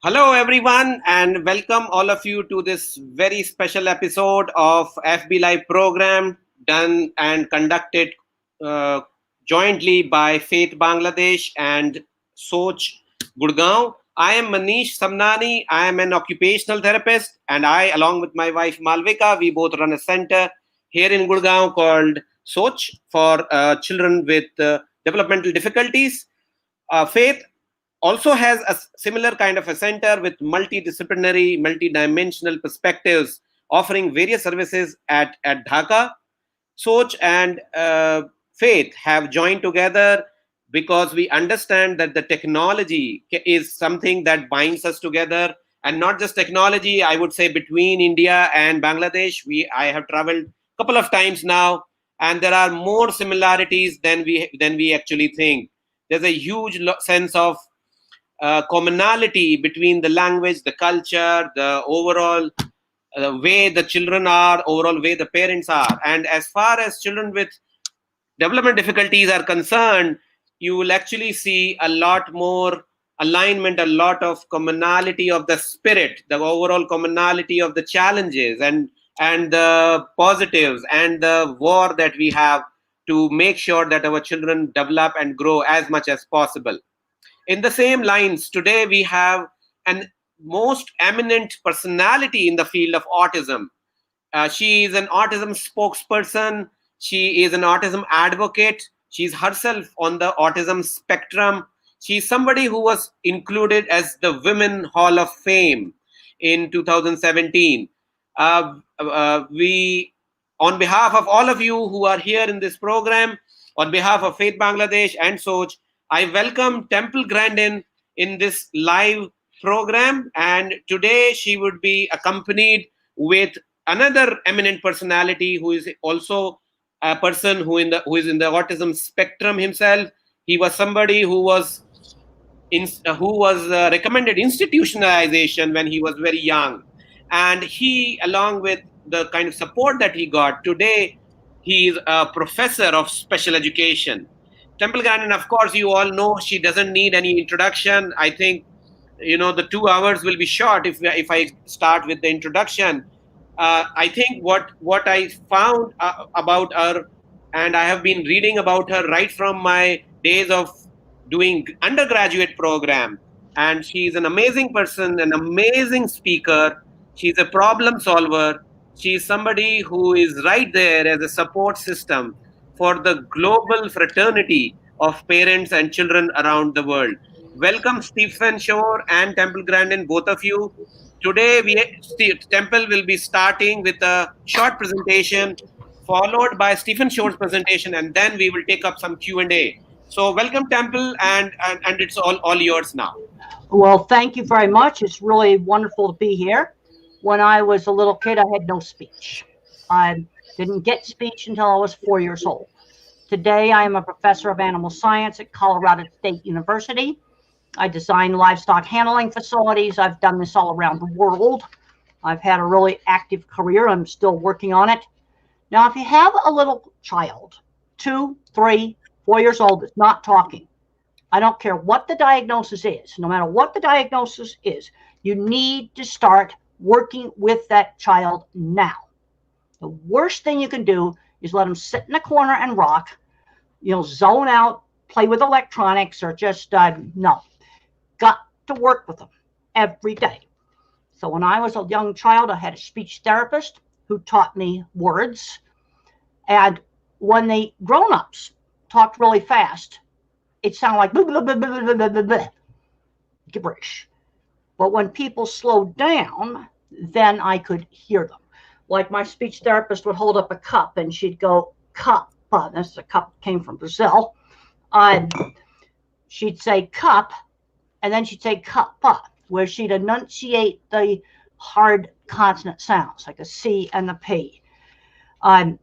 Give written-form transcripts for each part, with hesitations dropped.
Hello, everyone, and welcome all of you to this very special episode of FB Live program done and conducted uh, jointly by Faith Bangladesh and Soch Gurgaon. I am Manish Samnani. I am an occupational therapist, and I, along with my wife Malvika, we both run a center here in Gurgaon called Soch for children with developmental difficulties. Faith also has a similar kind of a center with multidisciplinary, multidimensional perspectives, offering various services at Dhaka. Soch and Faith have joined together because we understand that the technology is something that binds us together, and not just technology. I would say between India and Bangladesh, I have traveled a couple of times now, and there are more similarities than we actually think. There's a huge sense of commonality between the language, the culture, the overall way the children are, overall way the parents are. And as far as children with development difficulties are concerned, you will actually see a lot more alignment, a lot of commonality of the spirit, the overall commonality of the challenges and the positives and the war that we have to make sure that our children develop and grow as much as possible. In the same lines, today we have an most eminent personality in the field of autism. She is an autism spokesperson. She is an autism advocate. She's herself on the autism spectrum. She's somebody who was included as the Women Hall of Fame in 2017. We, on behalf of all of you who are here in this program, on behalf of Faith Bangladesh and Soch, I welcome Temple Grandin in this live program. And today she would be accompanied with another eminent personality who is also a person who is in the autism spectrum himself. He was somebody who was recommended institutionalization when he was very young, and he, along with the kind of support that he got, today he is a professor of special education. Temple Grandin, of course, you all know, she doesn't need any introduction. I think the 2 hours will be short if I start with the introduction. I think what I found about her, and I have been reading about her right from my days of doing undergraduate program, and she's an amazing person, an amazing speaker. She's a problem solver. She's somebody who is right there as a support system for the global fraternity of parents and children around the world. Welcome, Stephen Shore and Temple Grandin, both of you. Today, Temple will be starting with a short presentation, followed by Stephen Shore's presentation, and then we will take up some Q&A. So, welcome, Temple, and it's all yours now. Well, thank you very much. It's really wonderful to be here. When I was a little kid, I had no speech. I didn't get speech until I was 4 years old. Today, I am a professor of animal science at Colorado State University. I design livestock handling facilities. I've done this all around the world. I've had a really active career. I'm still working on it. Now, if you have a little child, 2, 3, 4 years old, that's not talking, I don't care what the diagnosis is. No matter what the diagnosis is, you need to start working with that child now. The worst thing you can do is let them sit in a corner and rock, zone out, play with electronics, or just, no. Got to work with them every day. So when I was a young child, I had a speech therapist who taught me words. And when the grown-ups talked really fast, it sounded like blah, blah, blah, blah, blah, blah, blah, blah, gibberish. But when people slowed down, then I could hear them. Like my speech therapist would hold up a cup and she'd go, cup. This cup came from Brazil. She'd say cup, and then she'd say cuppa, where she'd enunciate the hard consonant sounds, like the C and the P.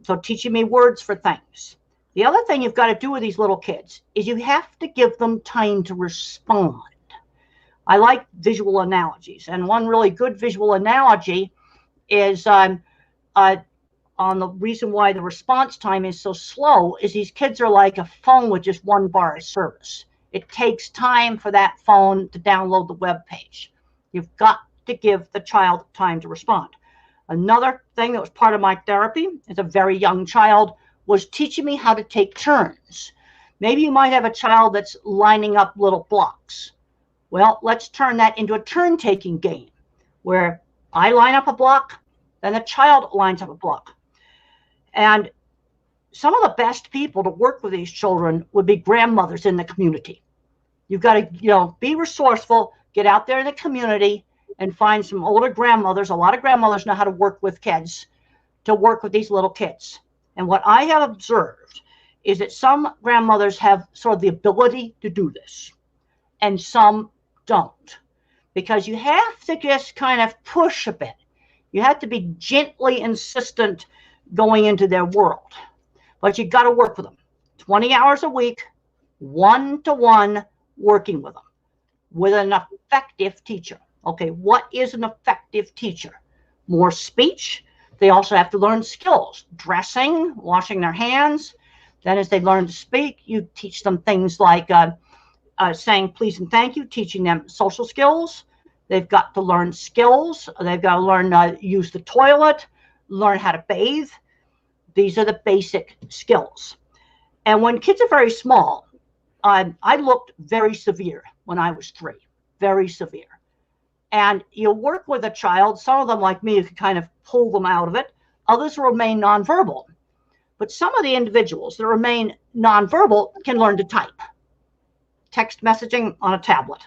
So teaching me words for things. The other thing you've got to do with these little kids is you have to give them time to respond. I like visual analogies, and one really good visual analogy is on the reason why the response time is so slow is these kids are like a phone with just one bar of service. It takes time for that phone to download the web page. You've got to give the child time to respond. Another thing that was part of my therapy as a very young child was teaching me how to take turns. Maybe you might have a child that's lining up little blocks. Well, let's turn that into a turn-taking game where I line up a block, then the child lines up a block. And some of the best people to work with these children would be grandmothers in the community. You've got to, be resourceful, get out there in the community and find some older grandmothers. A lot of grandmothers know how to work with kids, to work with these little kids. And what I have observed is that some grandmothers have sort of the ability to do this, and some don't, because you have to just kind of push a bit. You have to be gently insistent going into their world, but you got to work with them 20 hours a week, one-to-one, working with them with an effective teacher. Okay, what is an effective teacher? More speech. They also have to learn skills, dressing, washing their hands. Then as they learn to speak, you teach them things like saying please and thank you, teaching them social skills. They've got to learn skills. They've got to learn use the toilet, learn how to bathe. These are the basic skills. And when kids are very small, I looked very severe when I was 3, very severe. And you work with a child, some of them like me, you can kind of pull them out of it. Others remain nonverbal. But some of the individuals that remain nonverbal can learn to type. Text messaging on a tablet.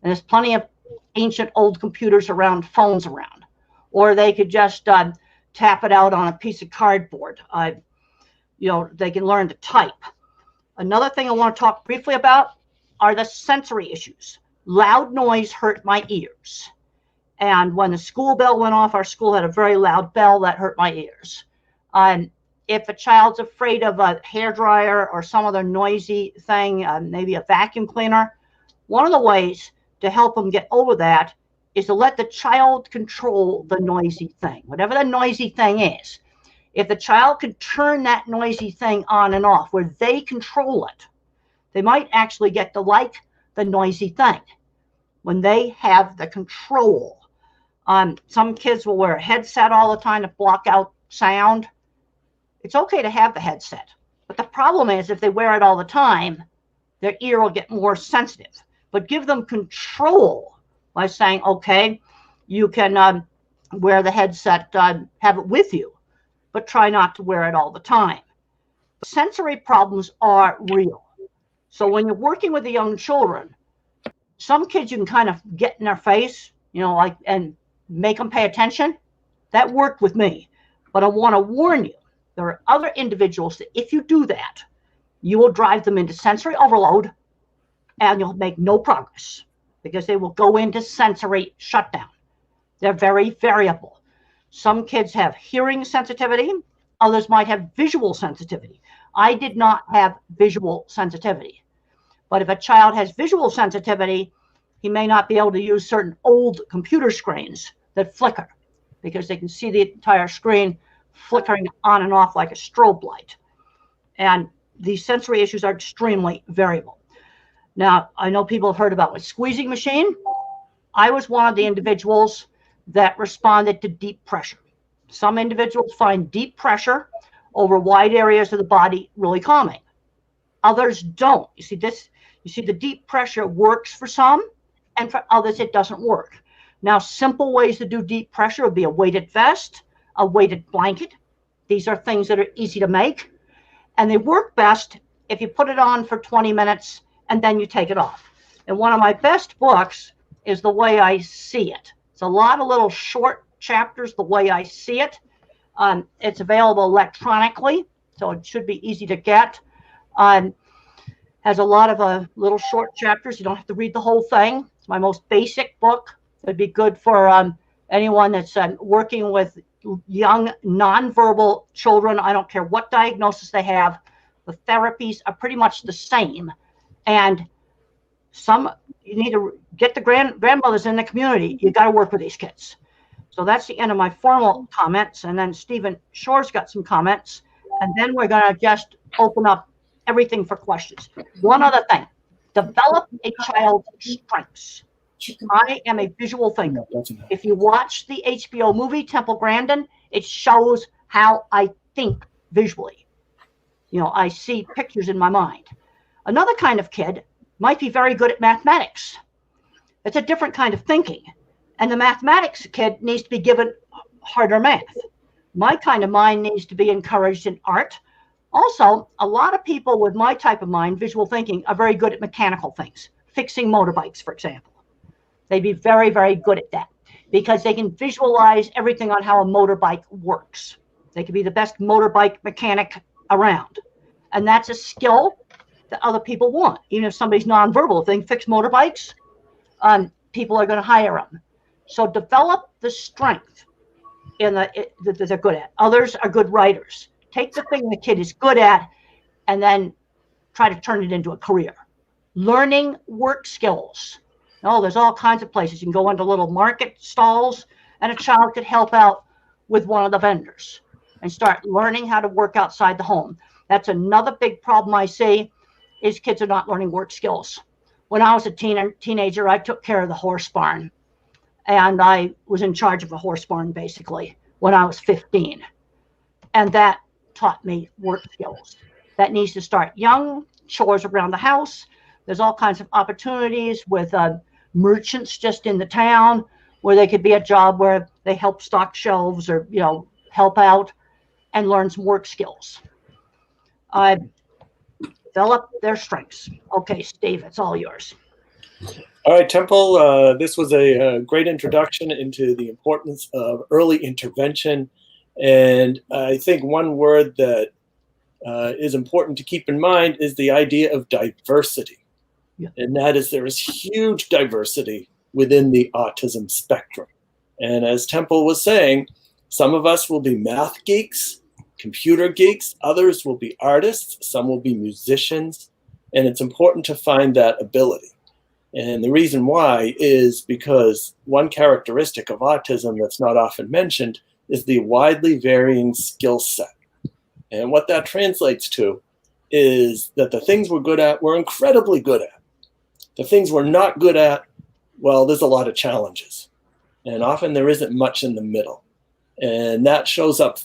And there's plenty of ancient old computers around, phones around. Or they could just tap it out on a piece of cardboard. They can learn to type. Another thing I want to talk briefly about are the sensory issues. Loud noise hurt my ears. And when the school bell went off, our school had a very loud bell that hurt my ears. If a child's afraid of a hairdryer or some other noisy thing, maybe a vacuum cleaner, one of the ways to help them get over that is to let the child control the noisy thing, whatever the noisy thing is. If the child can turn that noisy thing on and off where they control it, they might actually get to like the noisy thing when they have the control. Some kids will wear a headset all the time to block out sound. It's okay to have the headset, but the problem is if they wear it all the time, their ear will get more sensitive. But give them control by saying, okay, you can wear the headset, have it with you, but try not to wear it all the time. Sensory problems are real. So when you're working with the young children, some kids you can kind of get in their face, and make them pay attention. That worked with me. But I want to warn you, there are other individuals that if you do that, you will drive them into sensory overload and you'll make no progress because they will go into sensory shutdown. They're very variable. Some kids have hearing sensitivity. Others might have visual sensitivity. I did not have visual sensitivity. But if a child has visual sensitivity, he may not be able to use certain old computer screens that flicker because they can see the entire screen flickering on and off like a strobe light. And these sensory issues are extremely variable. Now, I know people have heard about my squeezing machine. I was one of the individuals that responded to deep pressure. Some individuals find deep pressure over wide areas of the body really calming. Others don't. You see the deep pressure works for some, and for others it doesn't work. Now, simple ways to do deep pressure would be a weighted vest, a weighted blanket. These are things that are easy to make, and they work best if you put it on for 20 minutes and then you take it off. And one of my best books is The Way I See It. It's a lot of little short chapters, The Way I See It. It's available electronically, so it should be easy to get. Has a lot of little short chapters. You don't have to read the whole thing. It's my most basic book. It'd be good for anyone that's working with young nonverbal children. I don't care what diagnosis they have. The therapies are pretty much the same. And you need to get the grandmothers in the community. You got to work with these kids. So that's the end of my formal comments. And then Stephen Shore's got some comments. And then we're going to just open up everything for questions. One other thing, develop a child's strengths. I am a visual thinker. If you watch the HBO movie Temple Grandin, it shows how I think visually. I see pictures in my mind. Another kind of kid might be very good at mathematics. It's a different kind of thinking. And the mathematics kid needs to be given harder math. My kind of mind needs to be encouraged in art. Also, a lot of people with my type of mind, visual thinking, are very good at mechanical things, fixing motorbikes, for example. They'd be very, very good at that because they can visualize everything on how a motorbike works. They can be the best motorbike mechanic around. And that's a skill that other people want. Even if somebody's nonverbal, if they can fix motorbikes, people are going to hire them. So develop the strength that they're good at. Others are good writers. Take the thing the kid is good at and then try to turn it into a career. Learning work skills. There's all kinds of places. You can go into little market stalls and a child could help out with one of the vendors and start learning how to work outside the home. That's another big problem I see is kids are not learning work skills. When I was a teenager, I took care of the horse barn. And I was in charge of a horse barn, basically, when I was 15. And that taught me work skills. That needs to start young, chores around the house. There's all kinds of opportunities with merchants just in the town where they could be a job where they help stock shelves or, help out and learn some work skills. Develop their strengths. Okay, Steve, it's all yours. All right, Temple, this was a great introduction into the importance of early intervention. And I think one word that is important to keep in mind is the idea of diversity. Yeah. And that is there is huge diversity within the autism spectrum. And as Temple was saying, some of us will be math geeks, computer geeks, others will be artists, some will be musicians, and it's important to find that ability. And the reason why is because one characteristic of autism that's not often mentioned is the widely varying skill set. And what that translates to is that the things we're good at, we're incredibly good at. The things we're not good at, well, there's a lot of challenges. And often there isn't much in the middle. And that shows up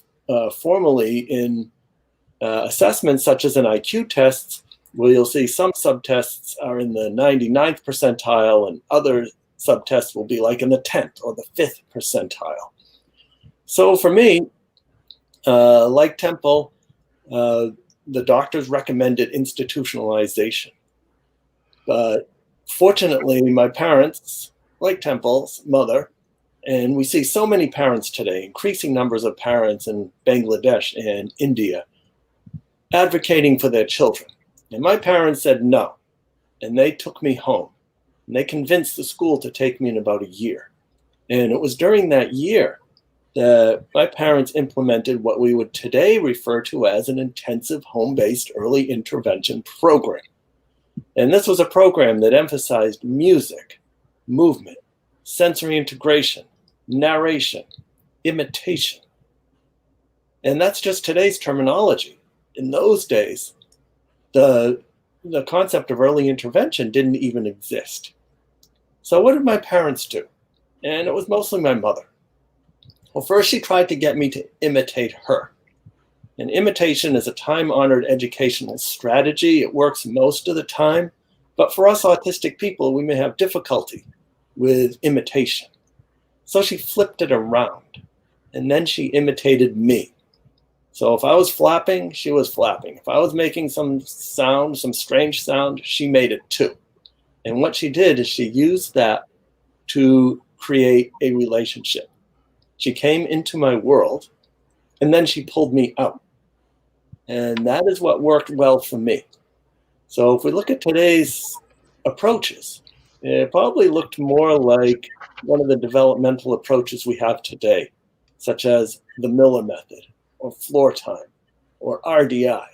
formally in assessments such as an IQ test, where you'll see some subtests are in the 99th percentile and other subtests will be like in the 10th or the 5th percentile. So for me, like Temple, the doctors recommended institutionalization. But fortunately, my parents, like Temple's mother, and we see so many parents today, increasing numbers of parents in Bangladesh and India, advocating for their children. And my parents said no, and they took me home. And they convinced the school to take me in about a year. And it was during that year that my parents implemented what we would today refer to as an intensive home-based early intervention program. And this was a program that emphasized music, movement, sensory integration, narration, imitation. And that's just today's terminology. In those days, the concept of early intervention didn't even exist. So what did my parents do? And it was mostly my mother. Well, first she tried to get me to imitate her. And imitation is a time-honored educational strategy. It works most of the time. But for us autistic people, we may have difficulty with imitation. So she flipped it around. And then she imitated me. So if I was flapping, she was flapping. If I was making some sound, some strange sound, she made it too. And what she did is she used that to create a relationship. She came into my world, and then she pulled me out. And that is what worked well for me. So if we look at today's approaches, it probably looked more like one of the developmental approaches we have today, such as the Miller method, or floor time, or RDI,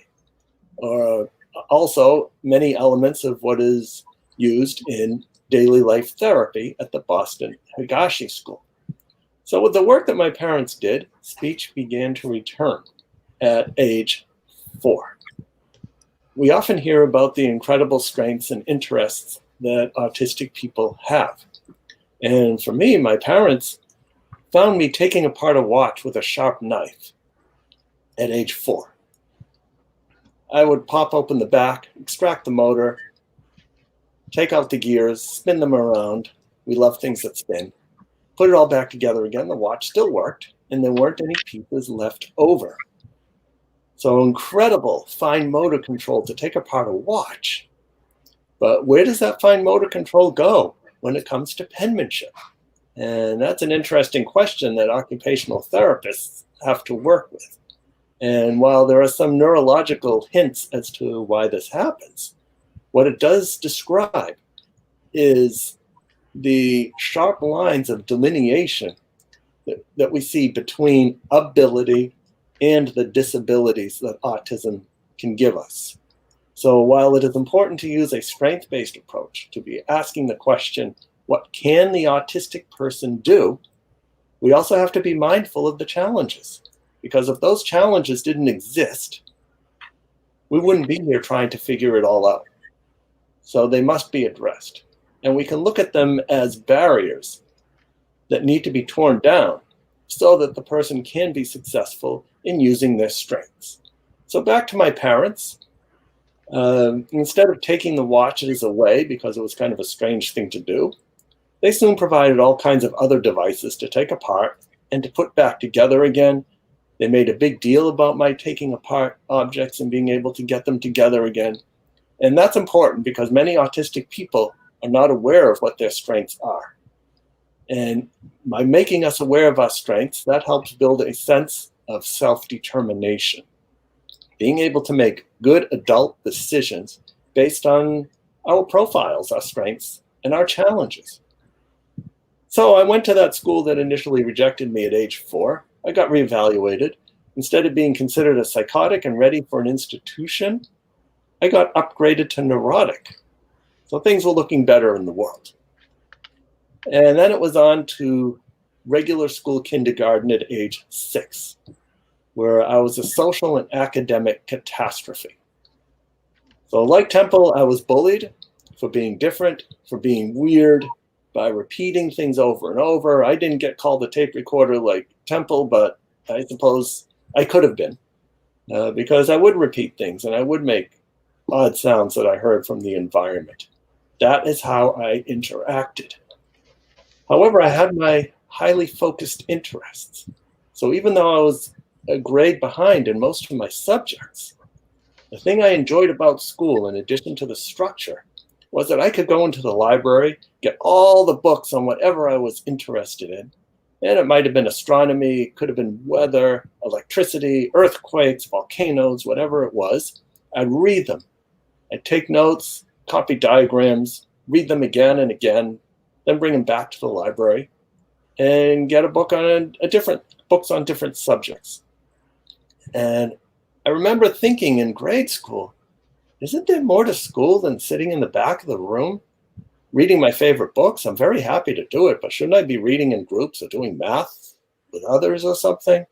or also many elements of what is used in daily life therapy at the Boston Higashi School. So with the work that my parents did, speech began to return at age 4. We often hear about the incredible strengths and interests that autistic people have. And for me, my parents found me taking apart a watch with a sharp knife at age 4. I would pop open the back, extract the motor, take out the gears, spin them around. We love things that spin. Put it all back together again. The watch still worked, and there weren't any pieces left over. So incredible fine motor control to take apart a watch. But where does that fine motor control go when it comes to penmanship? And that's an interesting question that occupational therapists have to work with. And while there are some neurological hints as to why this happens, what it does describe is the sharp lines of delineation that we see between ability and the disabilities that autism can give us. So while it is important to use a strength-based approach, to be asking the question, what can the autistic person do? We also have to be mindful of the challenges, because if those challenges didn't exist, we wouldn't be here trying to figure it all out. So they must be addressed. And we can look at them as barriers that need to be torn down so that the person can be successful in using their strengths. So back to my parents. Instead of taking the watches away because it was kind of a strange thing to do, they soon provided all kinds of other devices to take apart and to put back together again. They made a big deal about my taking apart objects and being able to get them together again. And that's important because many autistic people are not aware of what their strengths are. And by making us aware of our strengths, that helps build a sense of self-determination. Being able to make good adult decisions based on our profiles, our strengths, and our challenges. So I went to that school that initially rejected me at age 4. I got reevaluated. Instead of being considered a psychotic and ready for an institution, I got upgraded to neurotic. So things were looking better in the world. And then it was on to regular school kindergarten at age 6, where I was a social and academic catastrophe. So like Temple, I was bullied for being different, for being weird, by repeating things over and over. I didn't get called a tape recorder like Temple, but I suppose I could have been, because I would repeat things and I would make odd sounds that I heard from the environment. That is how I interacted. However, I had my highly focused interests. So even though I was a grade behind in most of my subjects, the thing I enjoyed about school, in addition to the structure, was that I could go into the library, get all the books on whatever I was interested in. And it might have been astronomy, it could have been weather, electricity, earthquakes, volcanoes, whatever it was. I'd read them. I'd take notes, copy diagrams, read them again and again, then bring them back to the library and get a book on books on different subjects. And I remember thinking in grade school, isn't there more to school than sitting in the back of the room, reading my favorite books? I'm very happy to do it, but shouldn't I be reading in groups or doing math with others or something?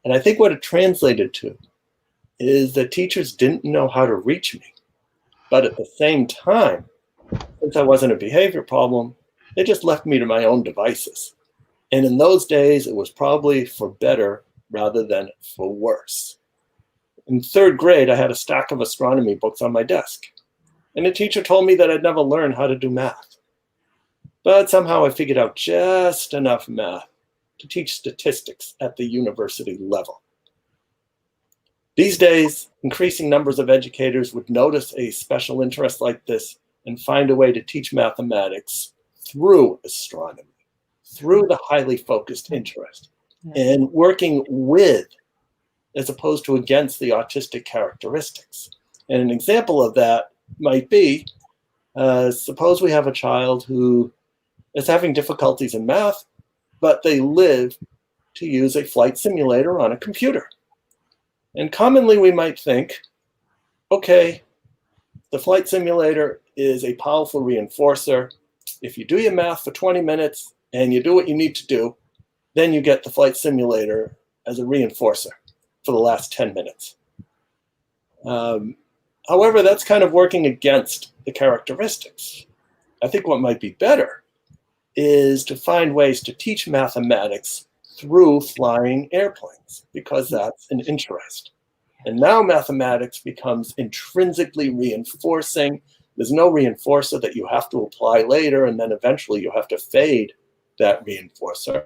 And I think what it translated to is that teachers didn't know how to reach me. But at the same time, since I wasn't a behavior problem, they just left me to my own devices. And in those days, it was probably for better rather than for worse. In 3rd grade, I had a stack of astronomy books on my desk. And the teacher told me that I'd never learn how to do math. But somehow I figured out just enough math to teach statistics at the university level. These days, increasing numbers of educators would notice a special interest like this and find a way to teach mathematics through astronomy, through the highly focused interest, and working with as opposed to against the autistic characteristics. And an example of that might be, suppose we have a child who is having difficulties in math, but they live to use a flight simulator on a computer. And commonly we might think, okay, the flight simulator is a powerful reinforcer. If you do your math for 20 minutes and you do what you need to do, then you get the flight simulator as a reinforcer for the last 10 minutes. However, that's kind of working against the characteristics. I think what might be better is to find ways to teach mathematics through flying airplanes, because that's an interest. And now mathematics becomes intrinsically reinforcing. There's no reinforcer that you have to apply later, and then eventually you have to fade that reinforcer.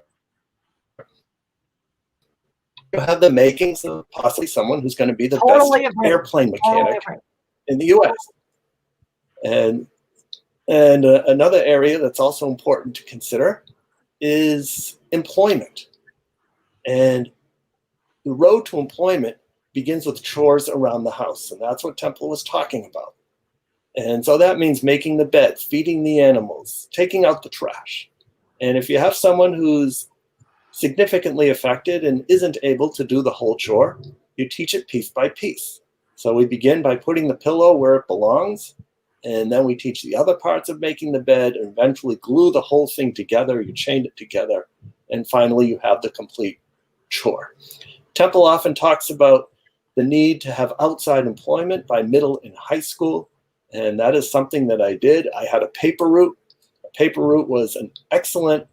You have the makings of possibly someone who's going to be the Totally best agree. airplane mechanic Totally in the US. And another area that's also important to consider is employment. And the road to employment begins with chores around the house, and that's what Temple was talking about. And so that means making the bed, feeding the animals, taking out the trash. And if you have someone who's significantly affected and isn't able to do the whole chore, you teach it piece by piece. So we begin by putting the pillow where it belongs, and then we teach the other parts of making the bed, and eventually glue the whole thing together, you chain it together, and finally you have the complete chore. Temple often talks about the need to have outside employment by middle and high school, and that is something that I did. I had a paper route. A paper route was an excellent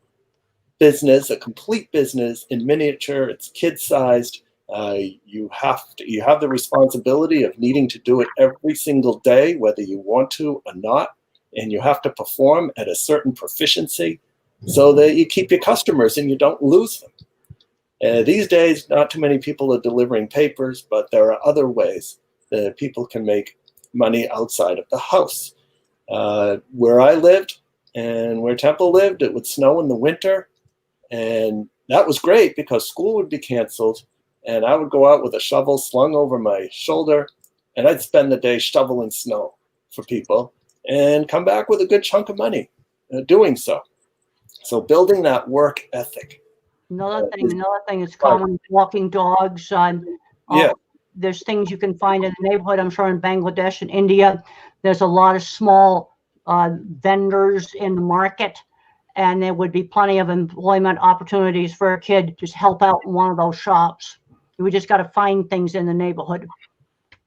business, a complete business in miniature. It's kid-sized. You have the responsibility of needing to do it every single day, whether you want to or not, and you have to perform at a certain proficiency so that you keep your customers and you don't lose them. These days, not too many people are delivering papers, but there are other ways that people can make money outside of the house. Where I lived and where Temple lived, it would snow in the winter, and that was great because school would be canceled, and I would go out with a shovel slung over my shoulder, and I'd spend the day shoveling snow for people and come back with a good chunk of money doing so. So building that work ethic. Another thing is common, walking dogs. Yeah. There's things you can find in the neighborhood. I'm sure in Bangladesh and India, there's a lot of small vendors in the market, and there would be plenty of employment opportunities for a kid to just help out in one of those shops. We just got to find things in the neighborhood.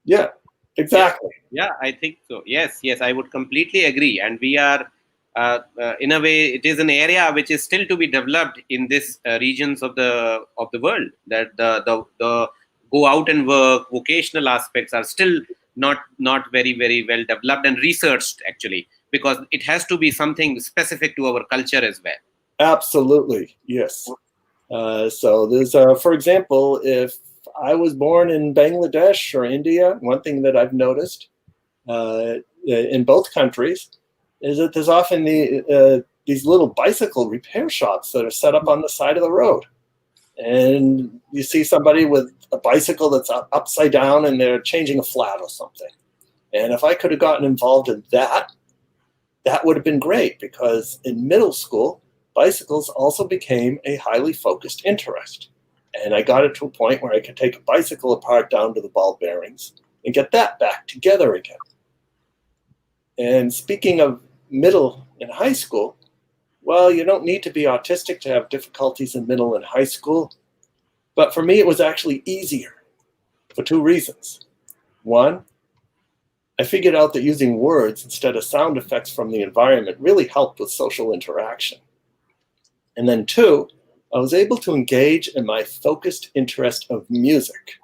Yeah, exactly. Yeah, I think so. Yes, I would completely agree. And we are, in a way, it is an area which is still to be developed in this regions of the world. That the go out and work vocational aspects are still not very well developed and researched, actually, because it has to be something specific to our culture as well. Absolutely, yes. So there's, for example, if I was born in Bangladesh or India, one thing that I've noticed in both countries is that there's often these little bicycle repair shops that are set up on the side of the road. And you see somebody with a bicycle that's upside down and they're changing a flat or something. And if I could have gotten involved in that, that would have been great, because in middle school, bicycles also became a highly focused interest. And I got it to a point where I could take a bicycle apart down to the ball bearings and get that back together again. And speaking of middle and high school, well, you don't need to be autistic to have difficulties in middle and high school. But for me, it was actually easier for two reasons. One, I figured out that using words instead of sound effects from the environment really helped with social interaction. And then two, I was able to engage in my focused interest of music.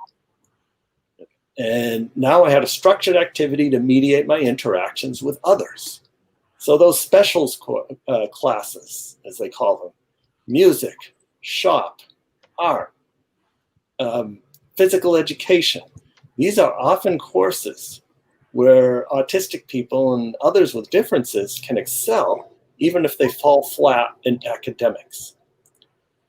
And now I had a structured activity to mediate my interactions with others. So those specials classes, as they call them, music, shop, art, physical education, these are often courses where autistic people and others with differences can excel, even if they fall flat in academics.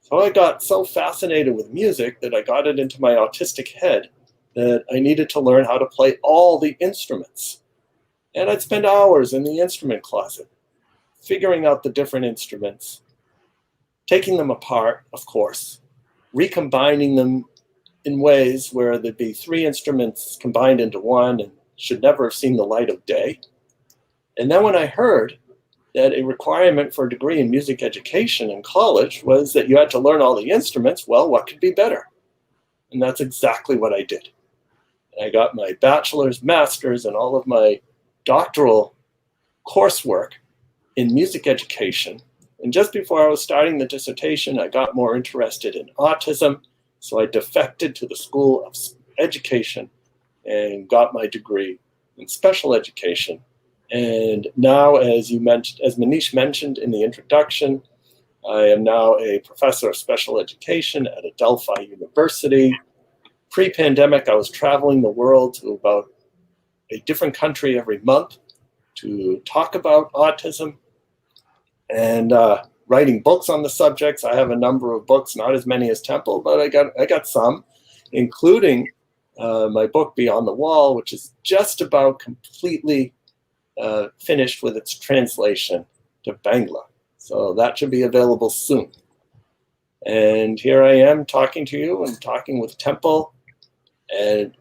So I got so fascinated with music that I got it into my autistic head that I needed to learn how to play all the instruments. And I'd spend hours in the instrument closet, figuring out the different instruments, taking them apart, of course, recombining them in ways where there'd be three instruments combined into one and should never have seen the light of day. And then when I heard that a requirement for a degree in music education in college was that you had to learn all the instruments, well, what could be better? And that's exactly what I did. And I got my bachelor's, master's, and all of my doctoral coursework in music education And just before I was starting the dissertation, I got more interested in autism. So I defected to the School of Education and got my degree in special education. And now, as Manish mentioned in the introduction, I am now a professor of special education at Adelphi University. Pre-pandemic, I was traveling the world to about a different country every month to talk about autism and writing books on the subjects. I have a number of books, not as many as Temple, but I got some, including my book Beyond the Wall, which is just about completely finished with its translation to Bangla. So that should be available soon. And here I am talking to you and talking with Temple. And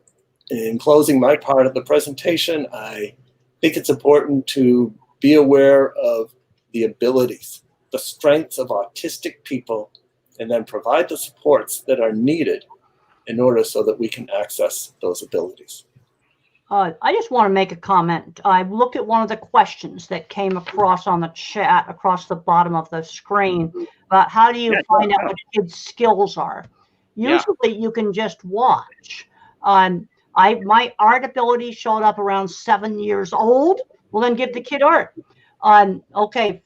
in closing my part of the presentation, I think it's important to be aware of the abilities, the strengths of autistic people, and then provide the supports that are needed in order so that we can access those abilities. I just want to make a comment. I looked at one of the questions that came across on the chat across the bottom of the screen about how do you find out what kids' skills are. Usually you can just watch. My art ability showed up around 7 years old. Well, then give the kid art. Okay,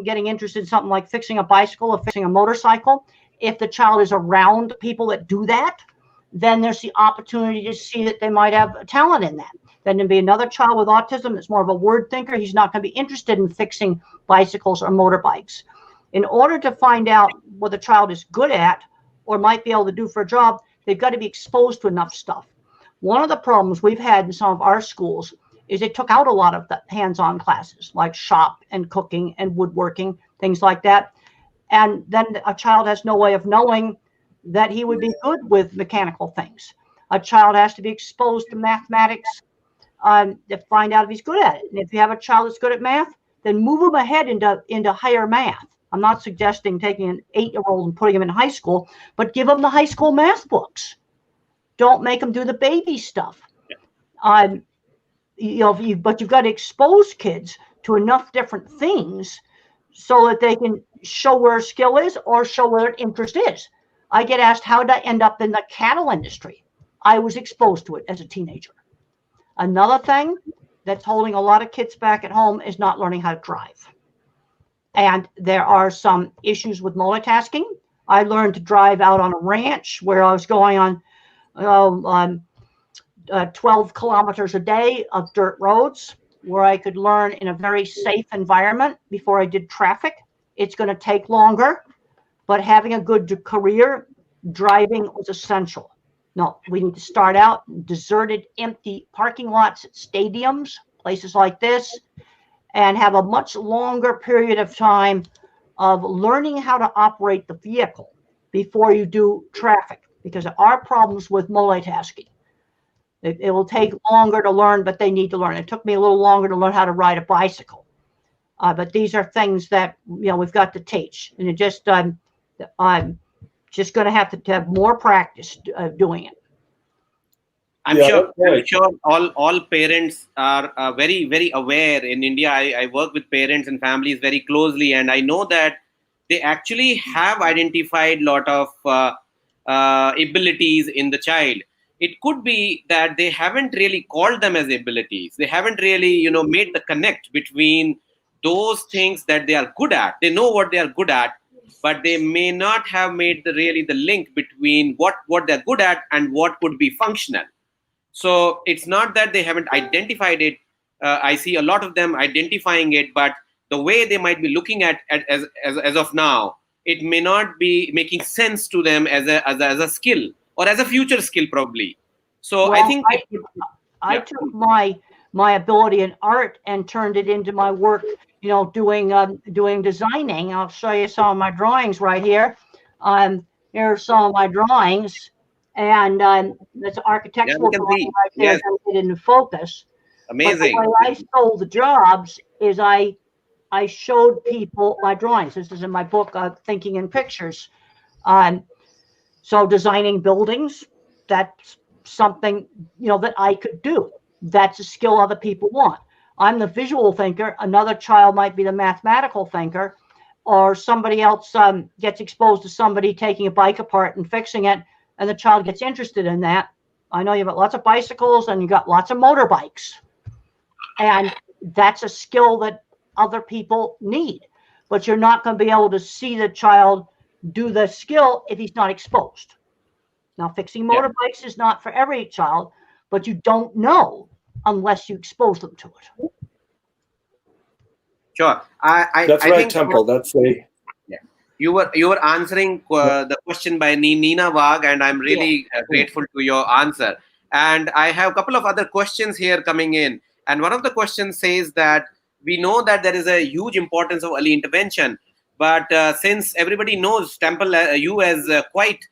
getting interested in something like fixing a bicycle or fixing a motorcycle. If the child is around people that do that, then there's the opportunity to see that they might have a talent in that. Then there'd be another child with autism that's more of a word thinker. He's not going to be interested in fixing bicycles or motorbikes. In order to find out what the child is good at or might be able to do for a job, they've got to be exposed to enough stuff. One of the problems we've had in some of our schools is they took out a lot of the hands-on classes like shop and cooking and woodworking, things like that. And then a child has no way of knowing that he would be good with mechanical things. A child has to be exposed to mathematics to find out if he's good at it. And if you have a child that's good at math, then move him ahead into higher math. I'm not suggesting taking an 8-year-old and putting him in high school, but give him the high school math books. Don't make him do the baby stuff. But you've got to expose kids to enough different things so that they can show where skill is or show where interest is. I get asked, how did I end up in the cattle industry? I was exposed to it as a teenager. Another thing that's holding a lot of kids back at home is not learning how to drive. And there are some issues with multitasking. I learned to drive out on a ranch where I was going on 12 kilometers a day of dirt roads, where I could learn in a very safe environment before I did traffic. It's going to take longer, but having a good career, driving was essential. No, we need to start out in deserted, empty parking lots at stadiums, places like this, and have a much longer period of time of learning how to operate the vehicle before you do traffic, because there are problems with multitasking. It will take longer to learn, but they need to learn. It took me a little longer to learn how to ride a bicycle. But these are things that we've got to teach. And I'm just going to have more practice doing it. I'm sure all parents are very, very aware. In India, I work with parents and families very closely, and I know that they actually have identified a lot of abilities in the child. It could be that they haven't really called them as abilities. They haven't really, made the connect between those things that they are good at. They know what they are good at, but they may not have made the link between what they're good at and what could be functional. So it's not that they haven't identified it. I see a lot of them identifying it, but the way they might be looking at as of now, it may not be making sense to them as a skill or as a future skill probably. So well, I think I took my ability in art and turned it into my work, doing designing. I'll show you some of my drawings right here. Here are some of my drawings, and that's architectural drawing right there. Yes. It didn't focus. Amazing. But the way I sold the jobs is I showed people my drawings. This is in my book, Thinking in Pictures. So designing buildings, that's something, that I could do. That's a skill other people want. I'm the visual thinker. Another child might be the mathematical thinker. or somebody else gets exposed to somebody taking a bike apart and fixing it, and the child gets interested in that. I know you've got lots of bicycles and you've got lots of motorbikes, and that's a skill that other people need, but you're not going to be able to see the child do the skill if he's not exposed. Now, fixing motorbikes is not for every child, but you don't know unless you expose them to it. Sure. That's I right, think Temple. That's a you were answering the question by Nina Wag, and I'm really grateful to your answer. And I have a couple of other questions here coming in. And one of the questions says that we know that there is a huge importance of early intervention, but since everybody knows, Temple, you as quite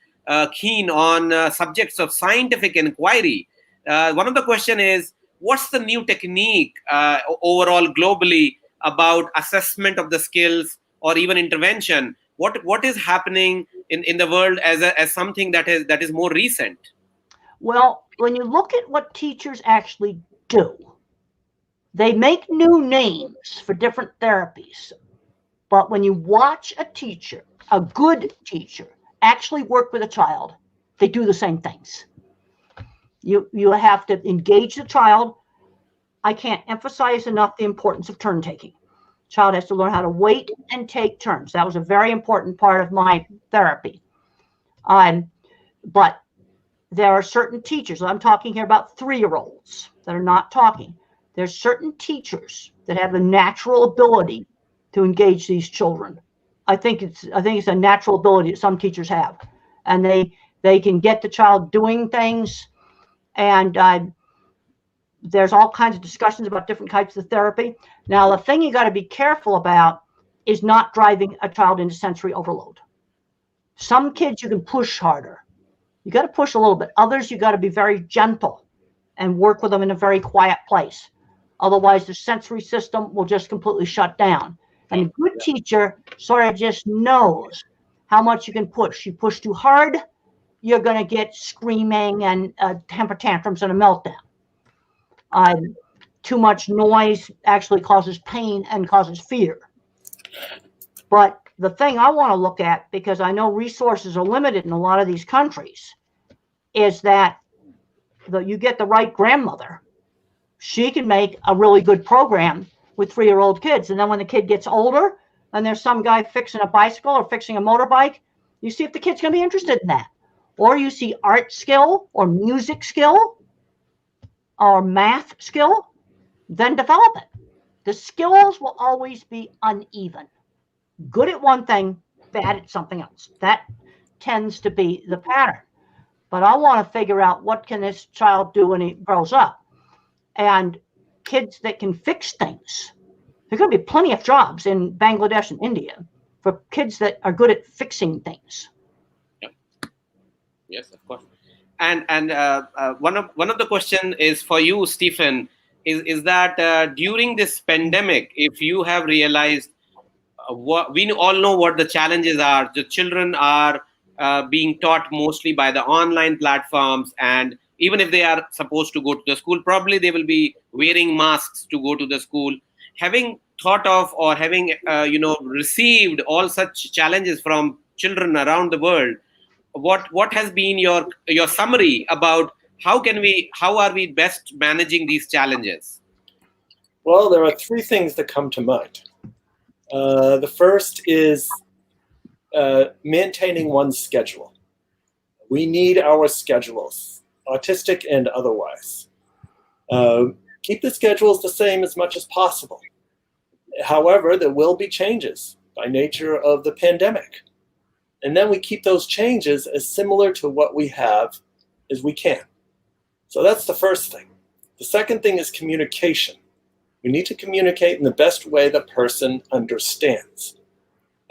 keen on subjects of scientific inquiry, one of the question is, what's the new technique overall globally about assessment of the skills or even intervention? What is happening in the world as something that is more recent? Well, when you look at what teachers actually do, they make new names for different therapies. But when you watch a teacher, a good teacher, actually work with a child, they do the same things. You have to engage the child. I can't emphasize enough the importance of turn taking. Child has to learn how to wait and take turns. That was a very important part of my therapy. But there are certain teachers, I'm talking here about 3-year-olds that are not talking. There's certain teachers that have the natural ability to engage these children. I think it's a natural ability that some teachers have, and they can get the child doing things. And there's all kinds of discussions about different types of therapy. Now, the thing you got to be careful about is not driving a child into sensory overload. Some kids you can push harder. You got to push a little bit. Others, you got to be very gentle and work with them in a very quiet place. Otherwise, the sensory system will just completely shut down. And a good teacher sort of just knows how much you can push. You push too hard, you're going to get screaming and temper tantrums and a meltdown. Too much noise actually causes pain and causes fear. But the thing I want to look at, because I know resources are limited in a lot of these countries, is that you get the right grandmother. She can make a really good program with 3-year-old kids. And then when the kid gets older and there's some guy fixing a bicycle or fixing a motorbike, you see if the kid's going to be interested in that. Or you see art skill or music skill or math skill, then develop it. The skills will always be uneven. Good at one thing, bad at something else. That tends to be the pattern. But I want to figure out what can this child do when he grows up. And kids that can fix things, there are going to be plenty of jobs in Bangladesh and India for kids that are good at fixing things. Yep. Yes, of course. And one of the question is for you, Stephen, is that during this pandemic, if you have realized what we all know what the challenges are, the children are being taught mostly by the online platforms, and even if they are supposed to go to the school, probably they will be wearing masks to go to the school. Having thought of or having received all such challenges from children around the world, what has been your summary about how are we best managing these challenges? Well, there are 3 things that come to mind. The first is maintaining one's schedule. We need our schedules, autistic and otherwise. Keep the schedules the same as much as possible. However, there will be changes by nature of the pandemic. And then we keep those changes as similar to what we have as we can. So that's the first thing. The second thing is communication. We need to communicate in the best way the person understands.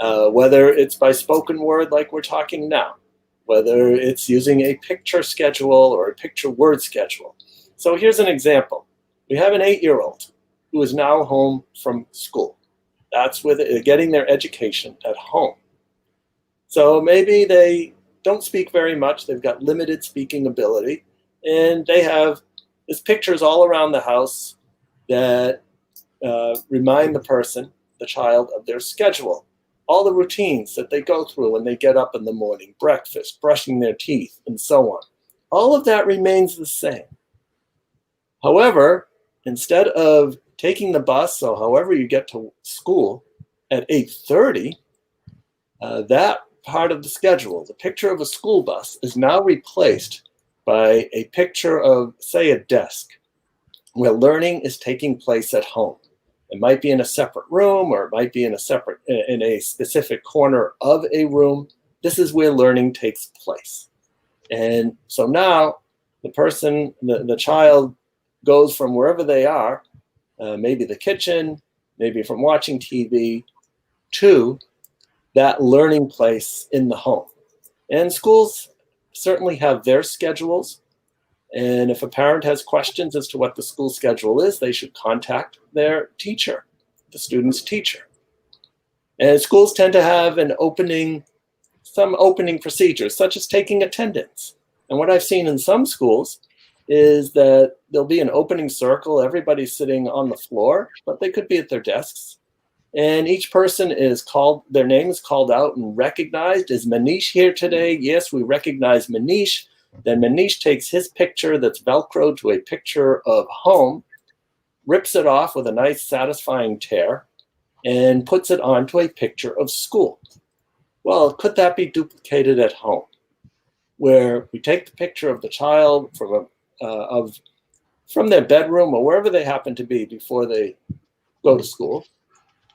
Whether it's by spoken word like we're talking now, whether it's using a picture schedule or a picture word schedule. So here's an example. We have an 8-year-old who is now home from school. That's with getting their education at home. So maybe they don't speak very much. They've got limited speaking ability, and they have these pictures all around the house that remind the child of their schedule. all the routines that they go through when they get up in the morning, breakfast, brushing their teeth, and so on. All of that remains the same. However, instead of taking the bus, so however you get to school at 8:30, that part of the schedule, the picture of a school bus, is now replaced by a picture of, say, a desk where learning is taking place at home. It might be in a separate room, or it might be in a specific corner of a room. This is where learning takes place. And so now the child goes from wherever they are, maybe the kitchen, maybe from watching TV, to that learning place in the home. And schools certainly have their schedules. And if a parent has questions as to what the school schedule is, they should contact their teacher, the student's teacher. And schools tend to have some opening procedures, such as taking attendance. And what I've seen in some schools is that there'll be an opening circle, everybody's sitting on the floor, but they could be at their desks. And each person their name is called out and recognized. Is Manish here today? Yes, we recognize Manish. Then Manish takes his picture that's Velcroed to a picture of home, rips it off with a nice satisfying tear, and puts it onto a picture of school. Well, could that be duplicated at home? Where we take the picture of the child from their bedroom or wherever they happen to be before they go to school,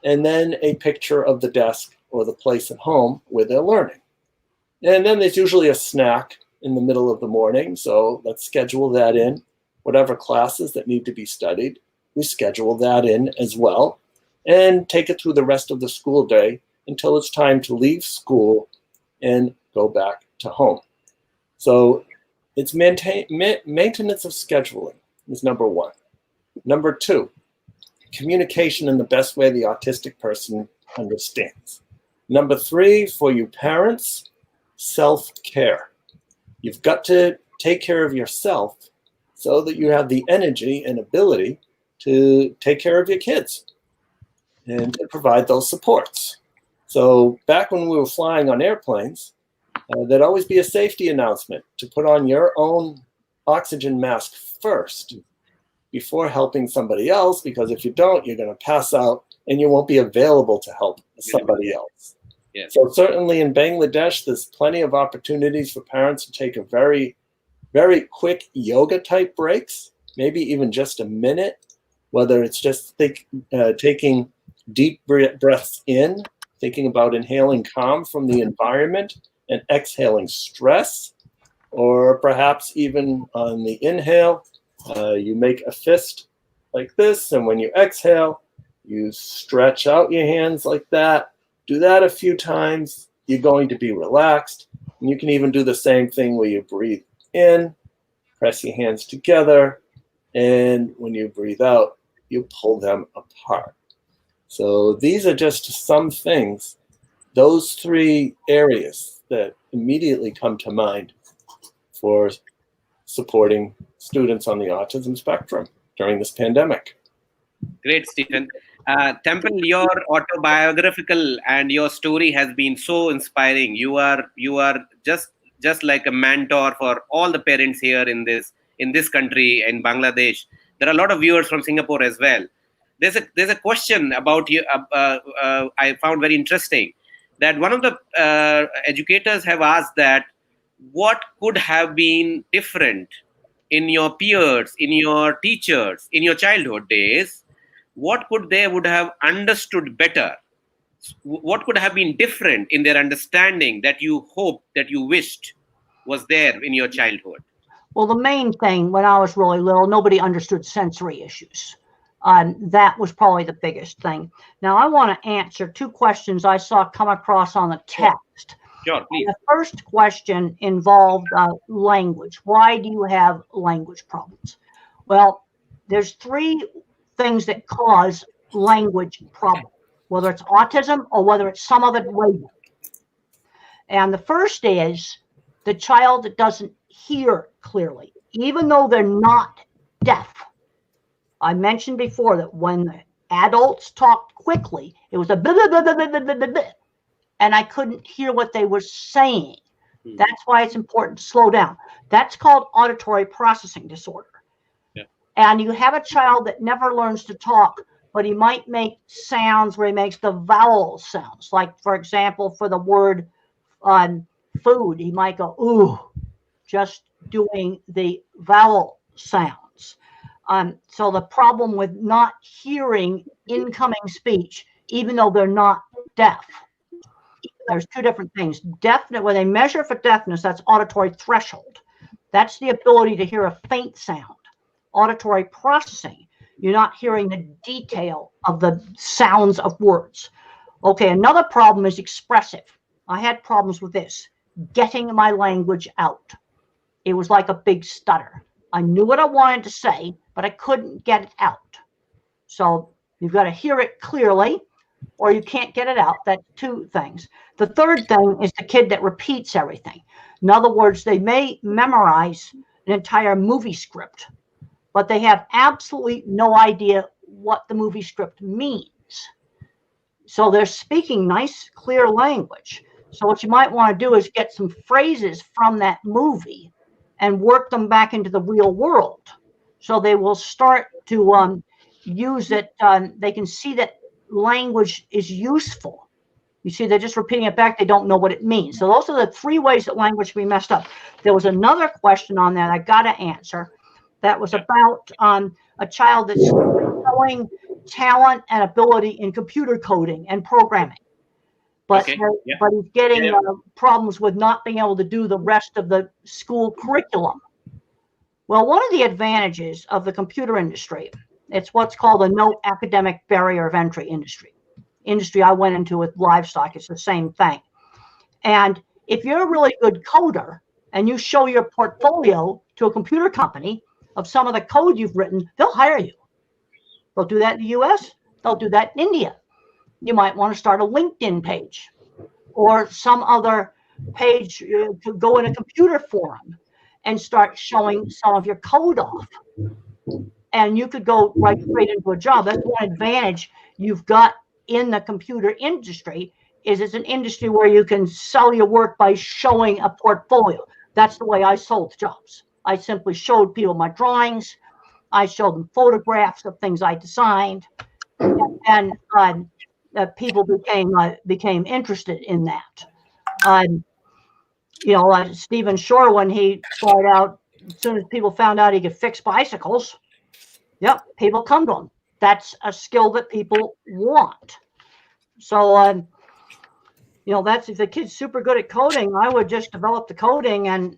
and then a picture of the desk or the place at home where they're learning. And then there's usually a snack in the middle of the morning, so let's schedule that in. Whatever classes that need to be studied, we schedule that in as well, and take it through the rest of the school day until it's time to leave school and go back to home. So it's maintenance of scheduling is number one. Number two, communication in the best way the autistic person understands. Number three, for you parents, self-care. You've got to take care of yourself so that you have the energy and ability to take care of your kids and to provide those supports. So back when we were flying on airplanes, there'd always be a safety announcement to put on your own oxygen mask first before helping somebody else, because if you don't, you're going to pass out and you won't be available to help somebody else. Yeah. So certainly in Bangladesh, there's plenty of opportunities for parents to take a very, very quick yoga type breaks, maybe even just a minute, whether it's just taking deep breaths in, thinking about inhaling calm from the environment and exhaling stress, or perhaps even on the inhale, you make a fist like this, and when you exhale, you stretch out your hands like that. Do that a few times. You're going to be relaxed. And you can even do the same thing where you breathe in, press your hands together, and when you breathe out, you pull them apart. So these are just some things, those three areas that immediately come to mind for supporting students on the autism spectrum during this pandemic. Great, Stephen. Temple, your autobiographical and your story has been so inspiring. You are just like a mentor for all the parents here in this country, in Bangladesh. There are a lot of viewers from Singapore as well. There's a question about you. I found very interesting that one of the educators have asked that what could have been different in your peers, in your teachers, in your childhood days. What would have understood better? What could have been different in their understanding that you hoped, that you wished was there in your childhood? Well, the main thing when I was really little, nobody understood sensory issues. That was probably the biggest thing. Now, I want to answer two questions I saw come across on the text. Sure, please. The first question involved language. Why do you have language problems? Well, there's three things that cause language problem, whether it's autism or whether it's some other label. And the first is the child that doesn't hear clearly, even though they're not deaf. I mentioned before that when adults talked quickly, it was a blah, blah, blah, blah, blah, blah, blah, blah. and I couldn't hear what they were saying. Hmm. That's why it's important to slow down. That's called auditory processing disorder. Yeah. And you have a child that never learns to talk, but he might make sounds where he makes the vowel sounds. Like, for example, for the word food, he might go, ooh, just doing the vowel sounds. So the problem with not hearing incoming speech, even though they're not deaf, there's two different things. Deafness, when they measure for deafness, that's auditory threshold. That's the ability to hear a faint sound. Auditory processing, you're not hearing the detail of the sounds of words. Okay, another problem is expressive. I had problems with this, getting my language out. It was like a big stutter. I knew what I wanted to say, but I couldn't get it out. So you've got to hear it clearly, or you can't get it out. That's two things. The third thing is the kid that repeats everything. In other words, they may memorize an entire movie script, but they have absolutely no idea what the movie script means. So they're speaking nice, clear language. So what you might want to do is get some phrases from that movie and work them back into the real world. So they will start to use it. They can see that language is useful. You see, they're just repeating it back. They don't know what it means. So those are the three ways that language can be messed up. There was another question on there that I got to answer. That was about a child that's showing talent and ability in computer coding and programming. But, Okay. Yeah. but he's getting Yeah. problems with not being able to do the rest of the school curriculum. Well, one of the advantages of the computer industry, it's what's called a no academic barrier of entry industry. Industry I went into with livestock, it's the same thing. And if you're a really good coder and you show your portfolio to a computer company of some of the code you've written, they'll hire you. They'll do that in the US, they'll do that in India. You might want to start a LinkedIn page or some other page to go in a computer forum and start showing some of your code off. And you could go right straight into a job. That's one advantage you've got in the computer industry, is it's an industry where you can sell your work by showing a portfolio. That's the way I sold jobs. I simply showed people my drawings. I showed them photographs of things I designed, and people became interested in that. Stephen Shore, when he started out, as soon as people found out he could fix bicycles, yep, people come to him. That's a skill that people want. So, that's, if the kid's super good at coding, I would just develop the coding and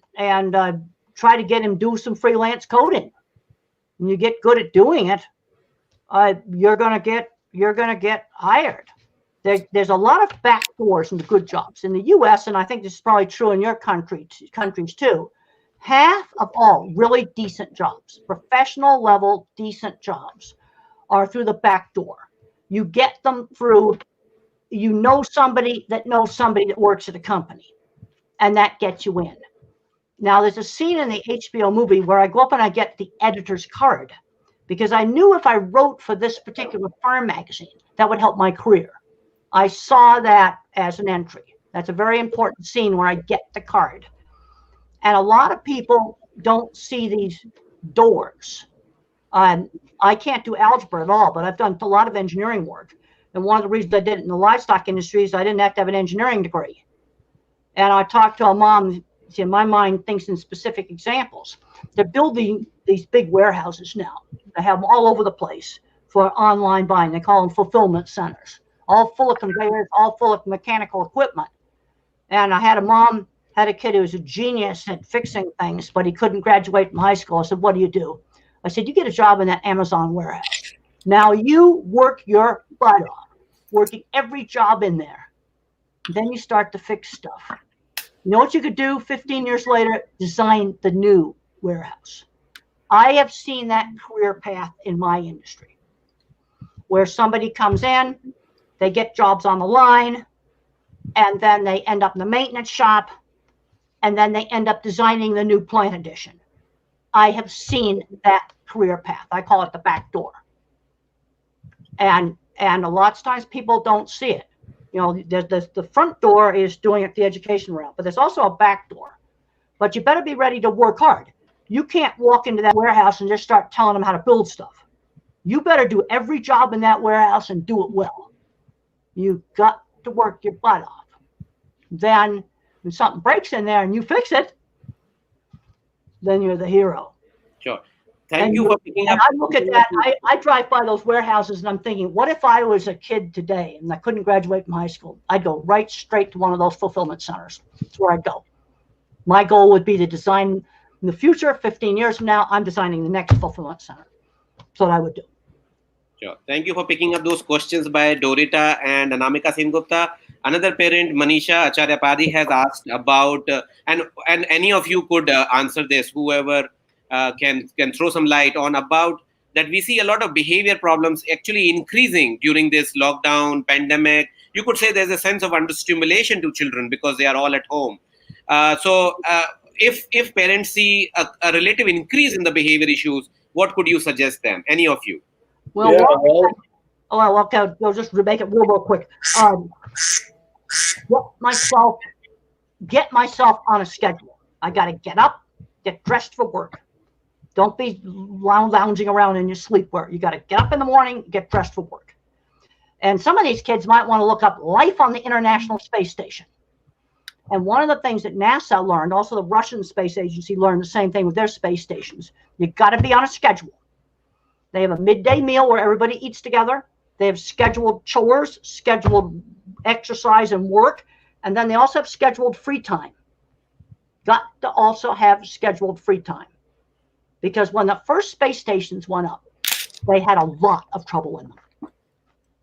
try to get him do some freelance coding. When you get good at doing it, you're gonna get hired. There's a lot of back doors into good jobs in the U.S., and I think this is probably true in your countries too. Half of all really decent jobs, professional level decent jobs, are through the back door. You get them through, somebody that knows somebody that works at a company, and that gets you in. Now, there's a scene in the HBO movie where I go up and I get the editor's card, because I knew if I wrote for this particular farm magazine, that would help my career. I saw that as an entry. That's a very important scene where I get the card. And a lot of people don't see these doors. I can't do algebra at all, but I've done a lot of engineering work. And one of the reasons I did it in the livestock industry is I didn't have to have an engineering degree. And I talked to a mom, see, my mind thinks in specific examples. They're building these big warehouses now. They have them all over the place for online buying. They call them fulfillment centers, all full of conveyors, all full of mechanical equipment. And I had a kid who was a genius at fixing things, but he couldn't graduate from high school. I said, what do you do? I said, you get a job in that Amazon warehouse. Now you work your butt off, working every job in there. Then you start to fix stuff. You know what you could do 15 years later? Design the new warehouse. I have seen that career path in my industry, where somebody comes in, they get jobs on the line, and then they end up in the maintenance shop, and then they end up designing the new plant addition. I have seen that career path. I call it the back door. And a lot of times people don't see it. You know, the front door is doing it the education route, but there's also a back door. But you better be ready to work hard. You can't walk into that warehouse and just start telling them how to build stuff. You better do every job in that warehouse and do it well. You got to work your butt off. Then when something breaks in there and you fix it, then you're the hero. Sure. Thank you for picking up. I look at that. I drive by those warehouses and I'm thinking, what if I was a kid today and I couldn't graduate from high school? I'd go right straight to one of those fulfillment centers. That's where I'd go. My goal would be to design in the future, 15 years from now, I'm designing the next fulfillment center. That's what I would do. Sure. Thank you for picking up those questions by Dorita and Anamika Singupta. Another parent, Manisha Acharyapadi, has asked about, and any of you could answer this, whoever can throw some light on about that. We see a lot of behavior problems actually increasing during this lockdown pandemic. You could say there's a sense of understimulation to children because they are all at home. So if parents see a relative increase in the behavior issues, what could you suggest them? Any of you? Well, okay, we'll just make it real quick. Get myself on a schedule. I got to get up, get dressed for work. Don't be lounging around in your sleepwear. You got to get up in the morning, get dressed for work. And some of these kids might want to look up life on the International Space Station. And one of the things that NASA learned, also the Russian Space Agency learned the same thing with their space stations. You got to be on a schedule. They have a midday meal where everybody eats together. They have scheduled chores, scheduled exercise and work. And then they also have scheduled free time. Got to also have scheduled free time. Because when the first space stations went up, they had a lot of trouble in them.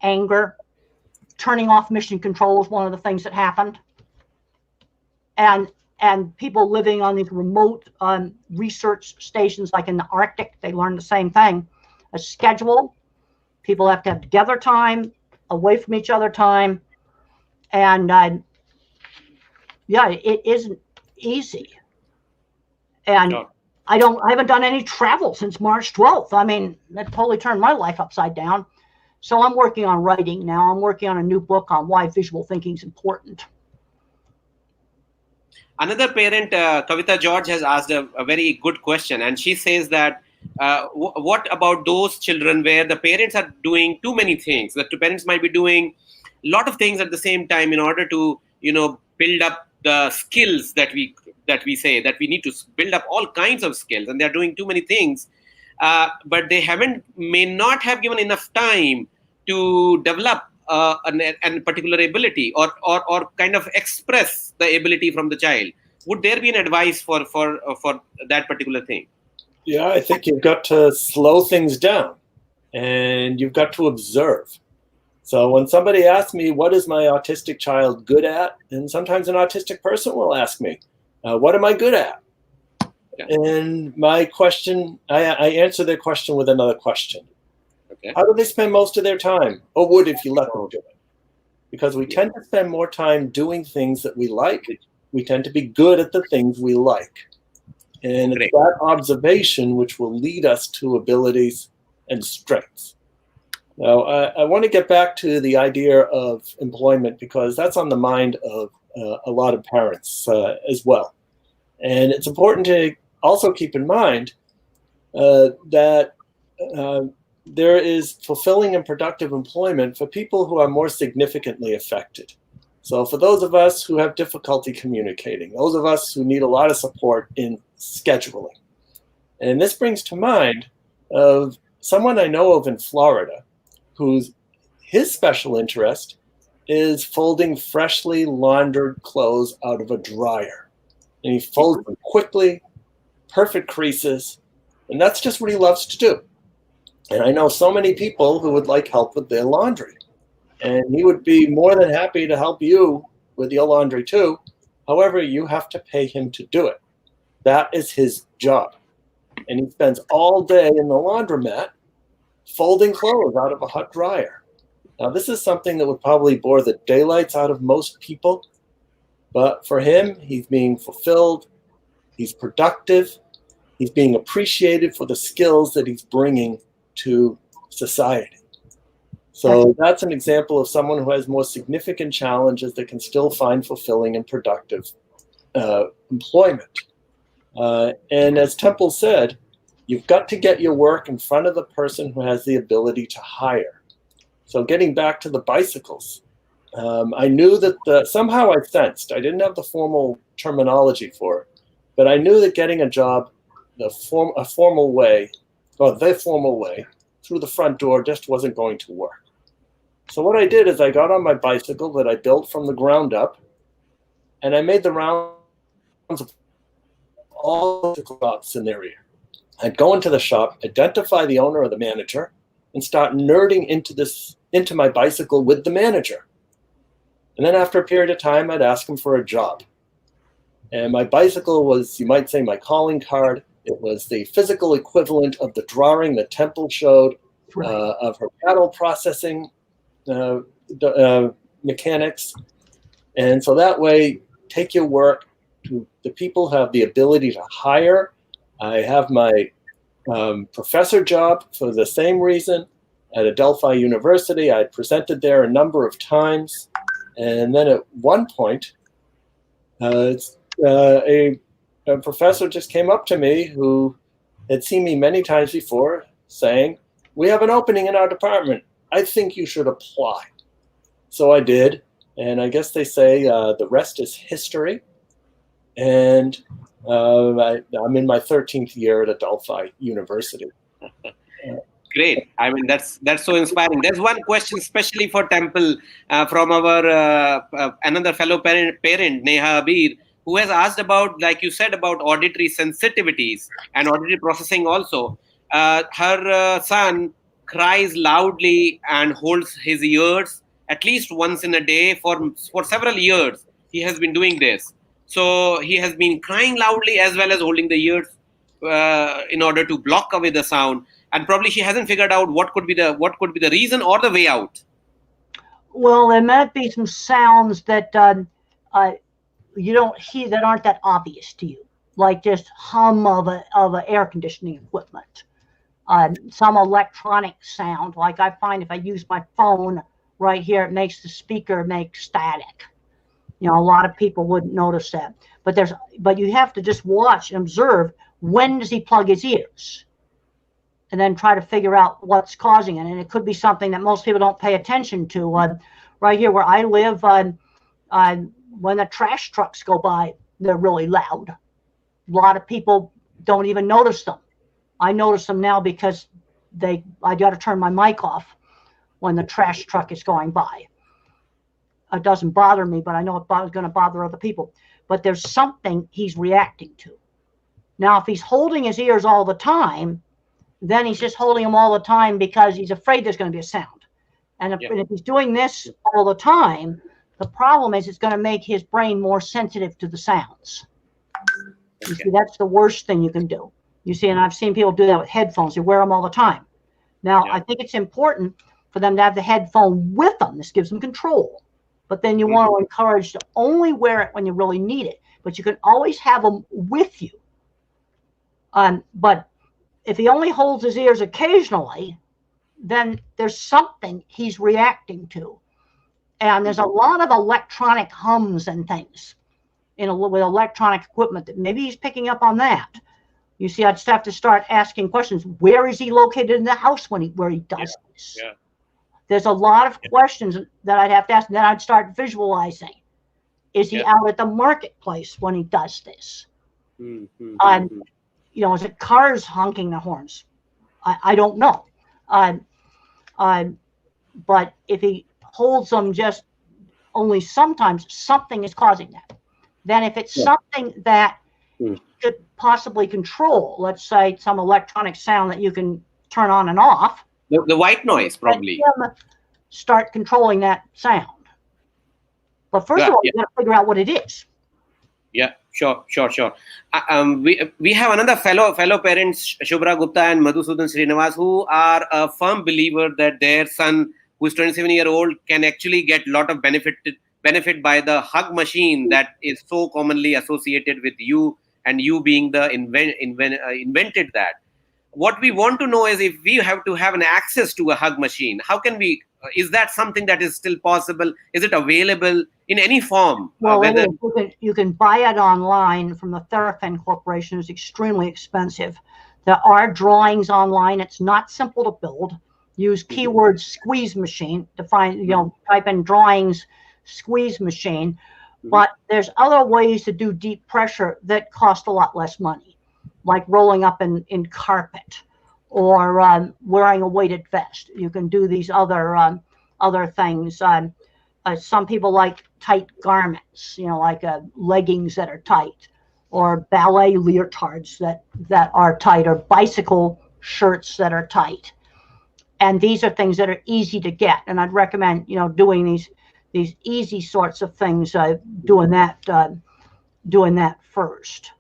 Anger, turning off mission control was one of the things that happened. And people living on these remote research stations like in the Arctic, they learned the same thing. A schedule, people have to have together time, away from each other time. And yeah, it isn't easy. And Sure. I haven't done any travel since March 12th. I mean, that totally turned my life upside down. So I'm working on writing now. I'm working on a new book on why visual thinking is important. Another parent, Kavita George, has asked a very good question, and she says that what about those children where the parents are doing too many things? That the parents might be doing a lot of things at the same time in order to, build up the skills that we say that we need to build up all kinds of skills, and they're doing too many things, but they may not have given enough time to develop a particular ability or kind of express the ability from the child. Would there be an advice for that particular thing? Yeah, I think you've got to slow things down and you've got to observe. So when somebody asks me, what is my autistic child good at? And sometimes an autistic person will ask me, what am I good at? Yeah. And my question, I answer their question with another question. Okay. How do they spend most of their time? Or would if you let them do it? Because we tend to spend more time doing things that we like. We tend to be good at the things we like. And it's that observation which will lead us to abilities and strengths. Now, I want to get back to the idea of employment because that's on the mind of a lot of parents as well. And it's important to also keep in mind that there is fulfilling and productive employment for people who are more significantly affected. So for those of us who have difficulty communicating, those of us who need a lot of support in scheduling. And this brings to mind of someone I know of in Florida his special interest is folding freshly laundered clothes out of a dryer. And he folds them quickly, perfect creases, and that's just what he loves to do. And I know so many people who would like help with their laundry. And he would be more than happy to help you with your laundry too. However, you have to pay him to do it. That is his job. And he spends all day in the laundromat folding clothes out of a hot dryer. Now, this is something that would probably bore the daylights out of most people. But for him, he's being fulfilled. He's productive. He's being appreciated for the skills that he's bringing to society. So that's an example of someone who has more significant challenges that can still find fulfilling and productive employment. And as Temple said, you've got to get your work in front of the person who has the ability to hire. So getting back to the bicycles, I knew that somehow I sensed, I didn't have the formal terminology for it, but I knew that getting a job the formal way through the front door just wasn't going to work. So what I did is I got on my bicycle that I built from the ground up, and I made the rounds of all the shops in the area. I'd go into the shop, identify the owner or the manager, and start nerding into my bicycle with the manager. And then after a period of time, I'd ask him for a job. And my bicycle was, you might say, my calling card. It was the physical equivalent of the drawing that Temple showed of her paddle processing mechanics. And so that way, take your work to the people who have the ability to hire. I have my professor job for the same reason at Adelphi University. I presented there a number of times. And then at one point, a professor just came up to me who had seen me many times before saying, "We have an opening in our department. I think you should apply." So I did. And I guess they say the rest is history. And I'm in my 13th year at Adelphi University. Great. I mean, that's so inspiring. There's one question especially for Temple from our another fellow parent, Neha Abir, who has asked about, like you said, about auditory sensitivities and auditory processing also. Her son cries loudly and holds his ears at least once in a day for several years. He has been doing this. So he has been crying loudly as well as holding the ears in order to block away the sound. And probably she hasn't figured out what could be the reason or the way out. Well, there might be some sounds that you don't hear that aren't that obvious to you, like just hum of a air conditioning equipment, some electronic sound. Like I find if I use my phone right here, it makes the speaker make static. You know, a lot of people wouldn't notice that, but you have to just watch and observe, when does he plug his ears? And then try to figure out what's causing it. And it could be something that most people don't pay attention to. Right here where I live, when the trash trucks go by, they're really loud. A lot of people don't even notice them. I notice them now because I got to turn my mic off when the trash truck is going by. It doesn't bother me, but I know it's going to bother other people. But there's something he's reacting to. Now, if he's holding his ears all the time, then he's just holding them all the time because he's afraid there's going to be a sound. And if he's doing this all the time, the problem is it's going to make his brain more sensitive to the sounds. You see, that's the worst thing you can do. You see, and I've seen people do that with headphones. They wear them all the time. Now, I think it's important for them to have the headphone with them. This gives them control. But then you want to encourage to only wear it when you really need it. But you can always have them with you. But if he only holds his ears occasionally, then there's something he's reacting to. And there's a lot of electronic hums and things with electronic equipment that maybe he's picking up on that. You see, I'd just have to start asking questions. Where is he located in the house where he does this? Yeah. There's a lot of questions that I'd have to ask, and then I'd start visualizing. Is he out at the marketplace when he does this? You know, is it cars honking the horns? I don't know. But if he holds them just only sometimes, something is causing that. Then if it's something that you could possibly control, let's say some electronic sound that you can turn on and off. The white noise, probably. Start controlling that sound. But first of all, you got to figure out what it is. Yeah, sure. We have another fellow parents, Shubhra Gupta and Madhusudan Srinivas, who are a firm believer that their son, who is 27-year-old, can actually get a lot of benefit by the hug machine that is so commonly associated with you, and you being the invented that. What we want to know is, if we have to have an access to a hug machine, how can we Is that something that is still possible? Is it available in any form? Well, Whether you can buy it online from the Therapen Corporation. It's extremely expensive. There are drawings online. It's not simple to build. Use keyword squeeze machine to find, type in drawings, squeeze machine. But there's other ways to do deep pressure that cost a lot less money, like rolling up in carpet or wearing a weighted vest. You can do these other things. Some people like tight garments, like leggings that are tight, or ballet leotards that are tight, or bicycle shirts that are tight. And these are things that are easy to get. And I'd recommend, doing these easy sorts of things, doing that first.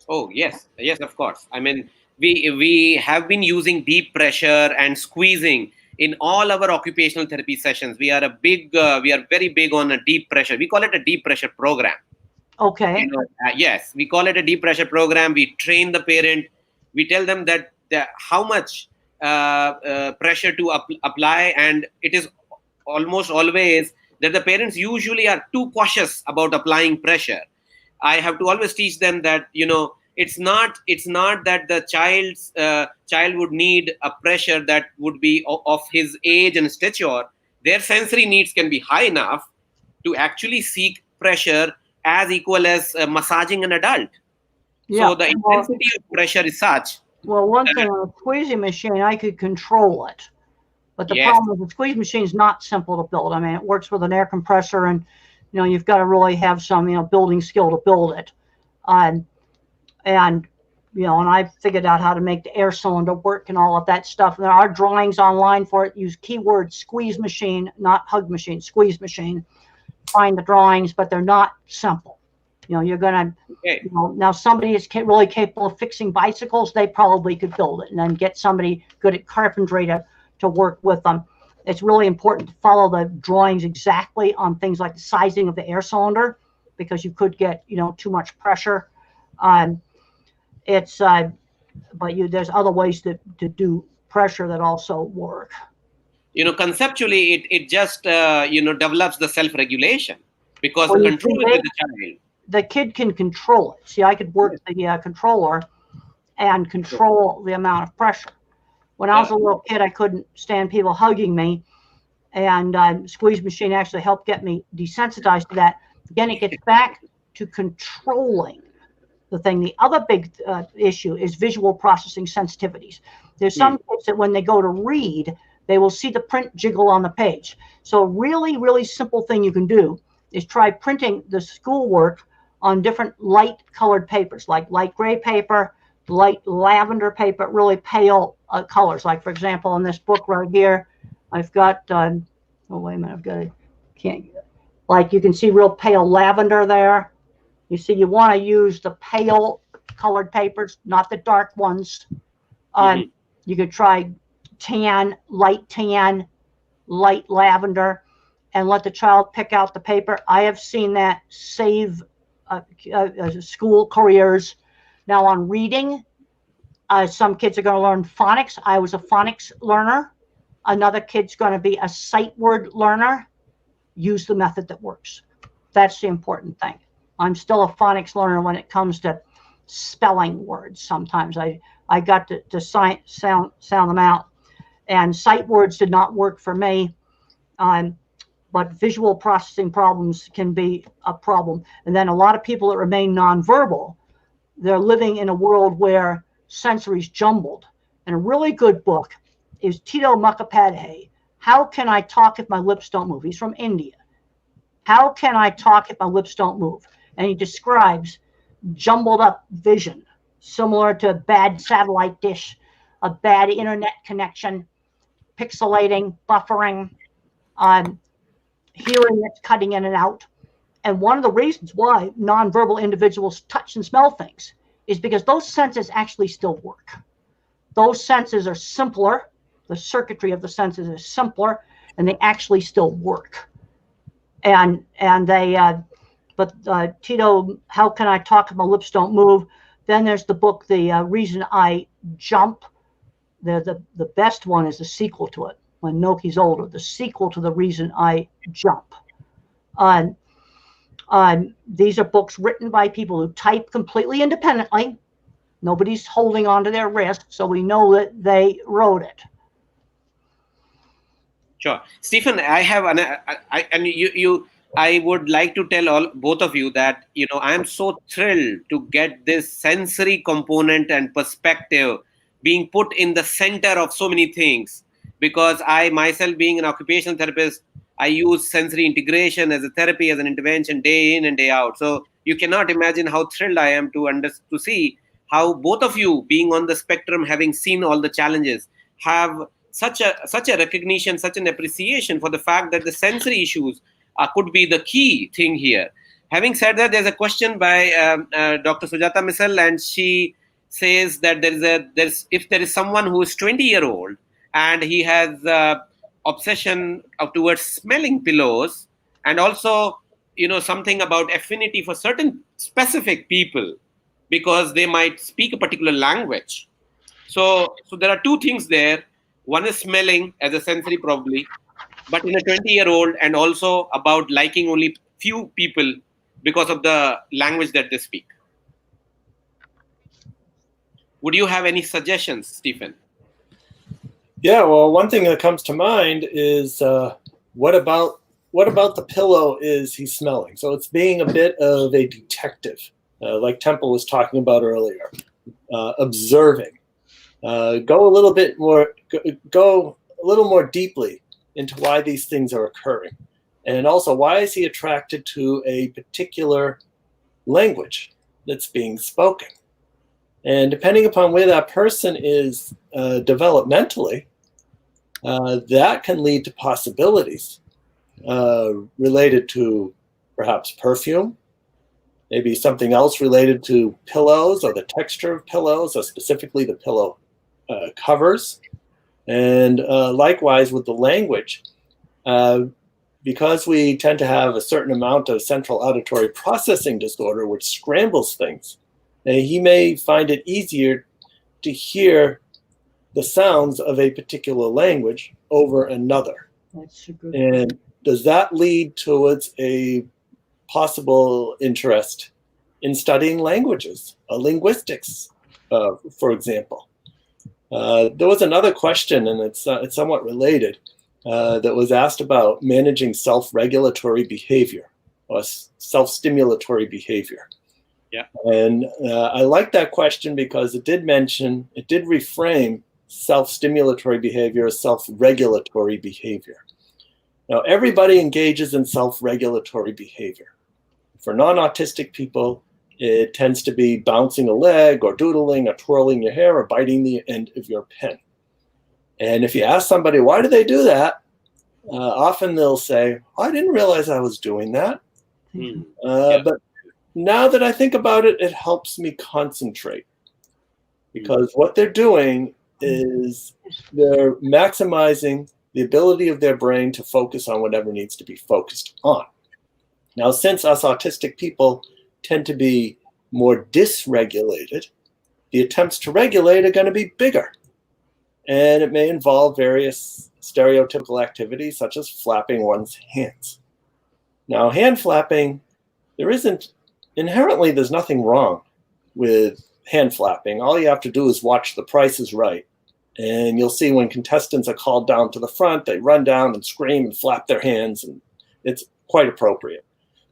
Oh, yes, of course. I mean, we have been using deep pressure and squeezing in all our occupational therapy sessions. We are very big on a deep pressure. We call it a deep pressure program. Okay. Yes, we call it a deep pressure program. We train the parent. We tell them that how much pressure to apply, and it is almost always that the parents usually are too cautious about applying pressure. I have to always teach them that it's not that the child would need a pressure that would be of his age and stature. Their sensory needs can be high enough to actually seek pressure as equal as massaging an adult. Yeah. So the intensity of pressure is such. Well, one thing on a squeezing machine, I could control it. But the problem with the squeeze machine is not simple to build. I mean, it works with an air compressor, and you've got to really have some building skill to build it. And I figured out how to make the air cylinder work and all of that stuff. And there are drawings online for it. Use keyword squeeze machine, not hug machine, squeeze machine. Find the drawings, but they're not simple. You're gonna. Now somebody is really capable of fixing bicycles. They probably could build it, and then get somebody good at carpentry to work with them. It's really important to follow the drawings exactly on things like the sizing of the air cylinder, because you could get too much pressure. There's other ways to do pressure that also work. Conceptually, it just develops the self-regulation, because the control is with the child. The kid can control it. See, I could work the controller and control the amount of pressure. When I was a little kid, I couldn't stand people hugging me, and squeeze machine actually helped get me desensitized to that. Again, it gets back to controlling the thing. The other big issue is visual processing sensitivities. There's some kids that when they go to read, they will see the print jiggle on the page. So a really, really simple thing you can do is try printing the schoolwork on different light colored papers, like light gray paper, light lavender paper, really pale colors. Like, for example, in this book right here, I've got, like you can see real pale lavender there. You see, you want to use the pale colored papers, not the dark ones. You could try tan, light lavender, and let the child pick out the paper. I have seen that save school careers. Now on reading, some kids are going to learn phonics. I was a phonics learner. Another kid's going to be a sight word learner. Use the method that works. That's the important thing. I'm still a phonics learner when it comes to spelling words. Sometimes I got to sound them out. And sight words did not work for me. But visual processing problems can be a problem. And then a lot of people that remain nonverbal, they're living in a world where sensory's jumbled. And a really good book is Tito Mukhopadhyay, How Can I Talk If My Lips Don't Move? He's from India. How can I talk if my lips don't move? And he describes jumbled up vision, similar to a bad satellite dish, a bad internet connection, pixelating, buffering, hearing that's cutting in and out. And one of the reasons why nonverbal individuals touch and smell things is because those senses actually still work. Those senses are simpler. The circuitry of the senses is simpler, and they actually still work. And Tito, How Can I Talk If My Lips Don't Move? Then there's the book, The Reason I Jump. The best one is the sequel to it. when Noki's older, the sequel to The Reason I Jump. These are books written by people who type completely independently. Nobody's holding on to their wrist, so we know that they wrote it. Sure, Stephen. I have I would like to tell both of you that I am so thrilled to get this sensory component and perspective being put in the center of so many things, because I myself, being an occupational therapist, I use sensory integration as a therapy, as an intervention, day in and day out. So you cannot imagine how thrilled I am to see how both of you, being on the spectrum, having seen all the challenges, have such a recognition, such an appreciation for the fact that the sensory issues could be the key thing here. Having said that, there's a question by Dr. Sujata Misal, and she says that if there is someone who is 20-year-old and he has obsession towards smelling pillows, and also something about affinity for certain specific people because they might speak a particular language. So there are two things there. One is smelling as a sensory, probably, but in a 20-year-old, and also about liking only few people because of the language that they speak. Would you have any suggestions, Stephen? Yeah, well, one thing that comes to mind is what about the pillow is he smelling? So it's being a bit of a detective, like Temple was talking about earlier, observing. Go a little more deeply into why these things are occurring, and also why is he attracted to a particular language that's being spoken. And depending upon where that person is developmentally, that can lead to possibilities related to perhaps perfume, maybe something else related to pillows or the texture of pillows, or specifically the pillow covers. And likewise with the language, because we tend to have a certain amount of central auditory processing disorder, which scrambles things, he may find it easier to hear the sounds of a particular language over another. That's a good And does that lead towards a possible interest in studying languages, linguistics, for example? There was another question, and it's somewhat related, that was asked about managing self-regulatory behavior or self-stimulatory behavior. Yeah. And I like that question because it did reframe self-stimulatory behavior as self-regulatory behavior. Now, everybody engages in self-regulatory behavior. For non-autistic people, it tends to be bouncing a leg or doodling or twirling your hair or biting the end of your pen. And if you ask somebody, why do they do that? Often they'll say, I didn't realize I was doing that. But now that I think about it, it helps me concentrate. Because what they're doing is they're maximizing the ability of their brain to focus on whatever needs to be focused on. Now, since us autistic people tend to be more dysregulated, the attempts to regulate are going to be bigger. And it may involve various stereotypical activities such as flapping one's hands. Now, hand flapping, there's nothing wrong with hand flapping. All you have to do is watch The Price is Right. And you'll see when contestants are called down to the front, they run down and scream and flap their hands, and it's quite appropriate.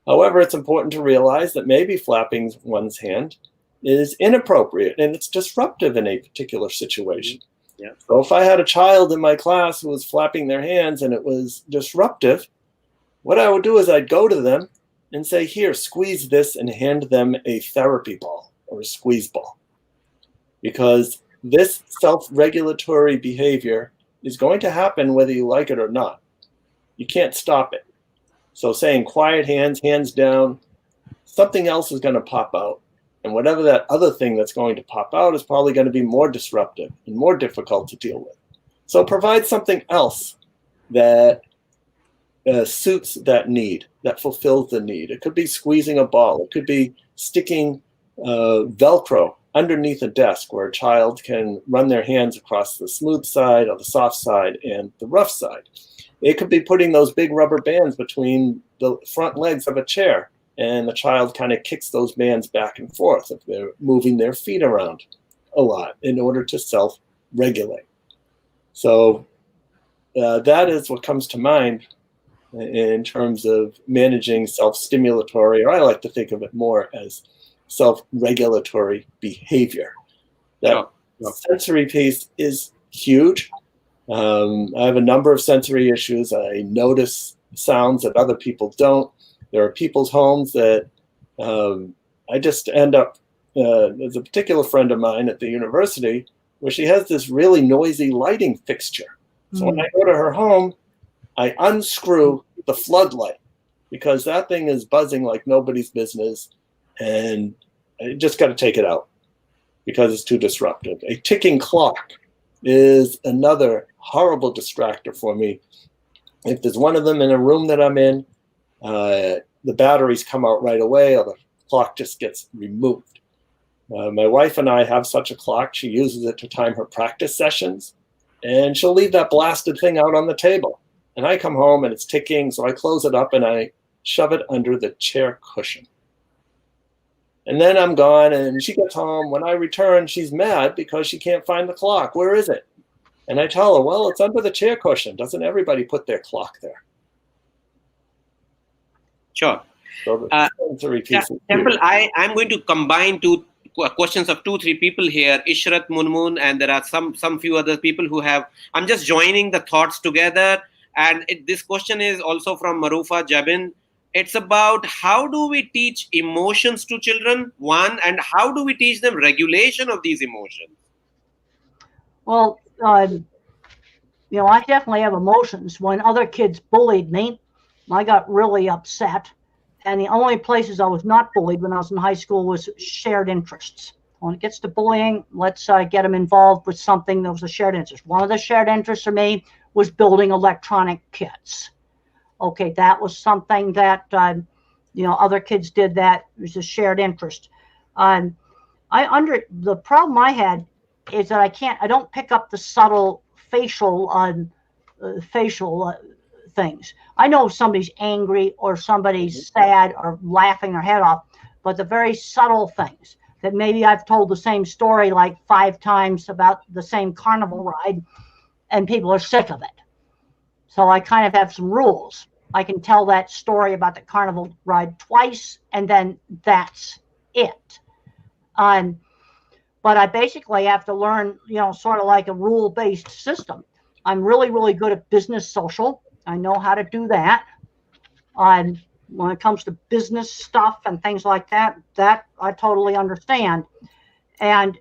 However, it's important to realize that maybe flapping one's hand is inappropriate and it's disruptive in a particular situation. Yeah. So if I had a child in my class who was flapping their hands and it was disruptive, what I would do is I'd go to them and say, here, squeeze this, and hand them a therapy ball or a squeeze ball. Because this self-regulatory behavior is going to happen whether you like it or not. You can't stop it. So saying quiet hands, hands down, something else is going to pop out. And whatever that other thing that's going to pop out is probably going to be more disruptive and more difficult to deal with. So provide something else that suits that need, that fulfills the need. It could be squeezing a ball. It could be sticking Velcro underneath a desk where a child can run their hands across the smooth side or the soft side and the rough side. It could be putting those big rubber bands between the front legs of a chair, and the child kind of kicks those bands back and forth if they're moving their feet around a lot in order to self-regulate. So that is what comes to mind in terms of managing self-stimulatory, or I like to think of it more as self-regulatory behavior. That sensory piece is huge. I have a number of sensory issues. I notice sounds that other people don't. There are people's homes that I just end up, there's a particular friend of mine at the university where she has this really noisy lighting fixture. So when I go to her home, I unscrew the floodlight because that thing is buzzing like nobody's business, and I just got to take it out because it's too disruptive. A ticking clock is another horrible distractor for me. If there's one of them in a room that I'm in, the batteries come out right away or the clock just gets removed. My wife and I have such a clock. She uses it to time her practice sessions, and she'll leave that blasted thing out on the table. And I come home and it's ticking, so I close it up and I shove it under the chair cushion. And then I'm gone, and she gets home. When I return, she's mad because she can't find the clock. Where is it? And I tell her, well, it's under the chair cushion. Doesn't everybody put their clock there? Sure. So the sensory piece is Temple, I'm going to combine two questions of 2-3 people here, Ishrat, Munmun, and there are some few other people who have. I'm just joining the thoughts together. And this question is also from Marufa Jabin. It's about how do we teach emotions to children, one, and how do we teach them regulation of these emotions? Well, I definitely have emotions. When other kids bullied me, I got really upset. And the only places I was not bullied when I was in high school was shared interests. When it gets to bullying, let's get them involved with something that was a shared interest. One of the shared interests for me was building electronic kits. Okay, that was something that, other kids did that. It was a shared interest. The problem I had is that I don't pick up the subtle facial things. I know if somebody's angry or somebody's sad or laughing their head off, but the very subtle things that maybe I've told the same story like 5 times about the same carnival ride and people are sick of it. So I kind of have some rules. I can tell that story about the carnival ride twice and then that's it. But I basically have to learn, sort of like a rule-based system. I'm really, really good at business social. I know how to do that. When it comes to business stuff and things like that I totally understand. And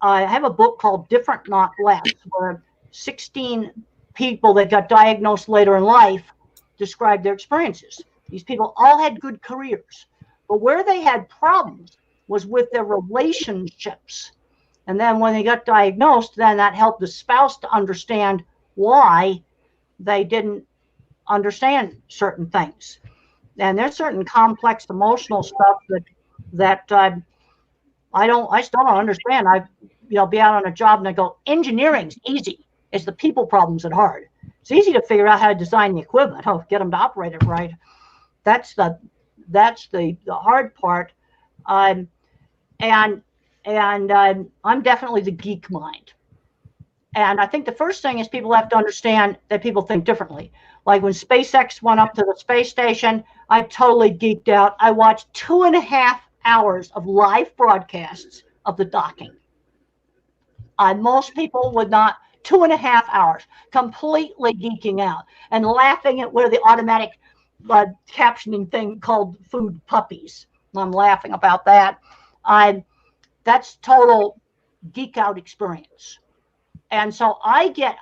I have a book called Different Not Less, where 16 people that got diagnosed later in life described their experiences. These people all had good careers, but where they had problems was with their relationships. And then when they got diagnosed, then that helped the spouse to understand why they didn't understand certain things. And there's certain complex emotional stuff that I still don't understand. Be out on a job and I go, engineering's easy. It's the people problems that are hard. It's easy to figure out how to design the equipment, get them to operate it right. That's the hard part. And I'm definitely the geek mind. And I think the first thing is people have to understand that people think differently. Like when SpaceX went up to the space station, I totally geeked out. I watched 2.5 hours of live broadcasts of the docking. Most people would not. 2.5 hours, completely geeking out and laughing at where the automatic captioning thing called food puppies. I'm laughing about that. That's total geek out experience. And so I get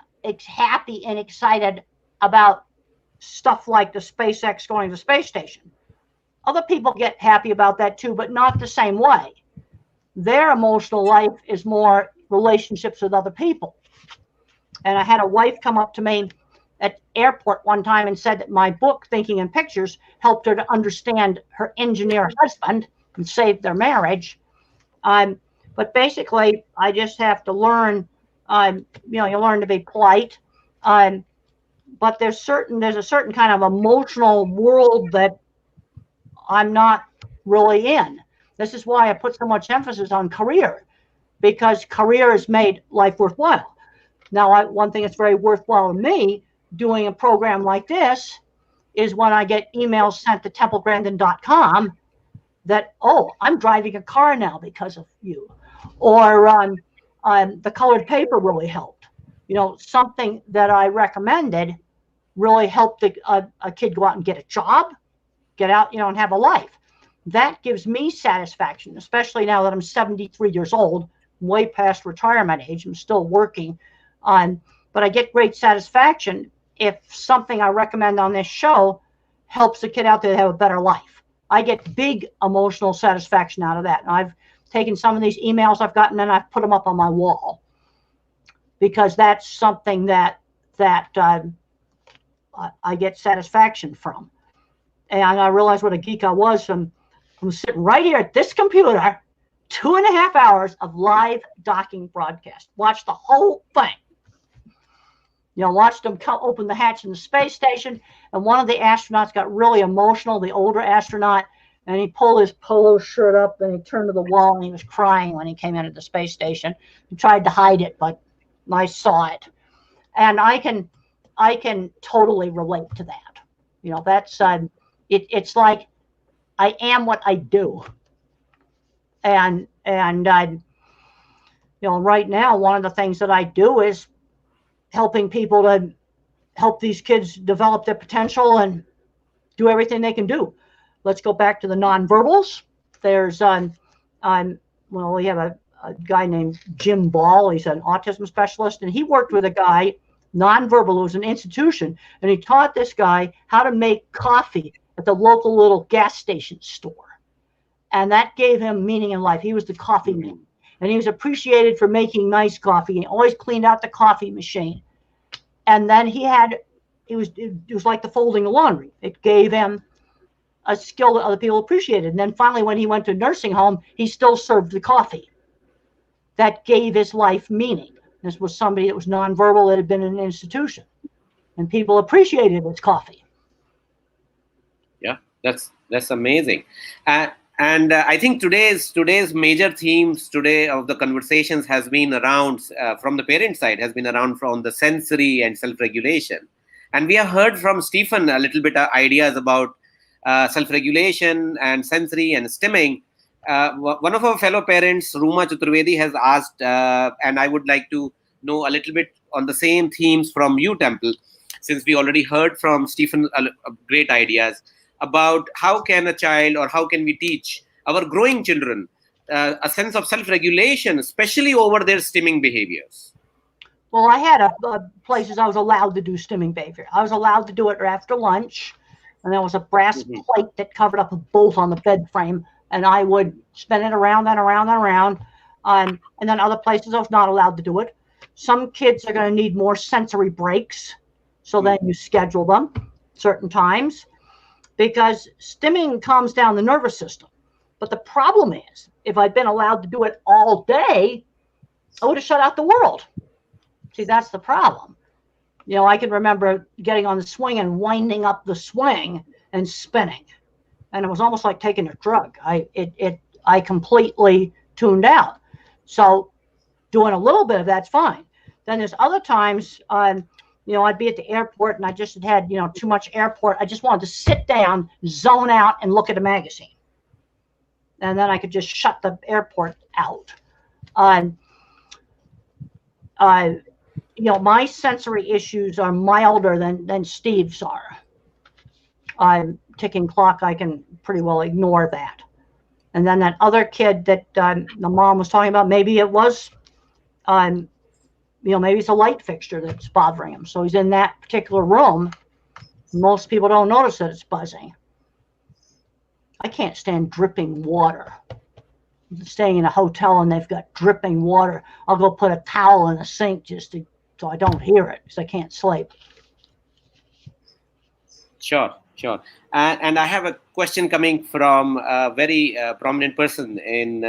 happy and excited about stuff like the SpaceX going to the space station. Other people get happy about that too, but not the same way. Their emotional life is more relationships with other people. And I had a wife come up to me at airport one time and said that my book, Thinking in Pictures, helped her to understand her engineer husband and saved their marriage. But basically, I just have to learn. You learn to be polite. But there's a certain kind of emotional world that I'm not really in. This is why I put so much emphasis on career, because career has made life worthwhile. Now, one thing that's very worthwhile to me doing a program like this is when I get emails sent to templegrandin.com that, oh, I'm driving a car now because of you, or the colored paper really helped. Something that I recommended really helped a kid go out and get a job, get out, and have a life. That gives me satisfaction, especially now that I'm 73 years old, way past retirement age. I'm still working but I get great satisfaction if something I recommend on this show helps a kid out there to have a better life. I get big emotional satisfaction out of that. And I've taken some of these emails I've gotten and I've put them up on my wall because that's something that I get satisfaction from. And I realized what a geek I was from sitting right here at this computer, 2.5 hours of live docking broadcast. Watch the whole thing. Watched them open the hatch in the space station, and one of the astronauts got really emotional, the older astronaut, and he pulled his polo shirt up and he turned to the wall and he was crying when he came into the space station. He tried to hide it, but I saw it. And I can totally relate to that. That's it's like I am what I do. And right now, one of the things that I do is helping people to help these kids develop their potential and do everything they can do. Let's go back to the nonverbals. There's we have a guy named Jim Ball. He's an autism specialist, and he worked with a guy, nonverbal, who was an institution, and he taught this guy how to make coffee at the local little gas station store. And that gave him meaning in life. He was the coffee man. And he was appreciated for making nice coffee. He always cleaned out the coffee machine. And then it was like the folding of laundry. It gave him a skill that other people appreciated. And then finally, when he went to nursing home, he still served the coffee. That gave his life meaning. This was somebody that was nonverbal that had been in an institution. And people appreciated his coffee. Yeah, that's amazing. And I think today's major themes today of the conversations has been around from the parent side, has been around from the sensory and self-regulation. And we have heard from Stephen a little bit of ideas about self-regulation and sensory and stimming. One of our fellow parents, Ruma Chaturvedi, has asked, and I would like to know a little bit on the same themes from you, Temple, since we already heard from Stephen great ideas about how can a child or how can we teach our growing children a sense of self-regulation, especially over their stimming behaviors. Well, I had places I was allowed to do stimming behavior. I was allowed to do it after lunch, and there was a brass plate that covered up a bolt on the bed frame, and I would spin it around and around and around. And then other places I was not allowed to do it. Some kids are going to need more sensory breaks, so then you schedule them certain times, because stimming calms down the nervous system. But the problem is, if I'd been allowed to do it all day, I would have shut out the world. See, that's the problem. I can remember getting on the swing and winding up the swing and spinning. And it was almost like taking a drug. I completely tuned out. So doing a little bit of that's fine. Then there's other times, I'd be at the airport and I just had too much airport. I just wanted to sit down, zone out, and look at a magazine. And then I could just shut the airport out. My sensory issues are milder than Steve's are. Ticking clock, I can pretty well ignore that. And then that other kid that the mom was talking about, maybe it was, maybe it's a light fixture that's bothering him. So he's in that particular room. Most people don't notice that it's buzzing. I can't stand dripping water. I'm staying in a hotel and they've got dripping water. I'll go put a towel in the sink so I don't hear it because I can't sleep. Sure. Sure. And I have a question coming from a very prominent person in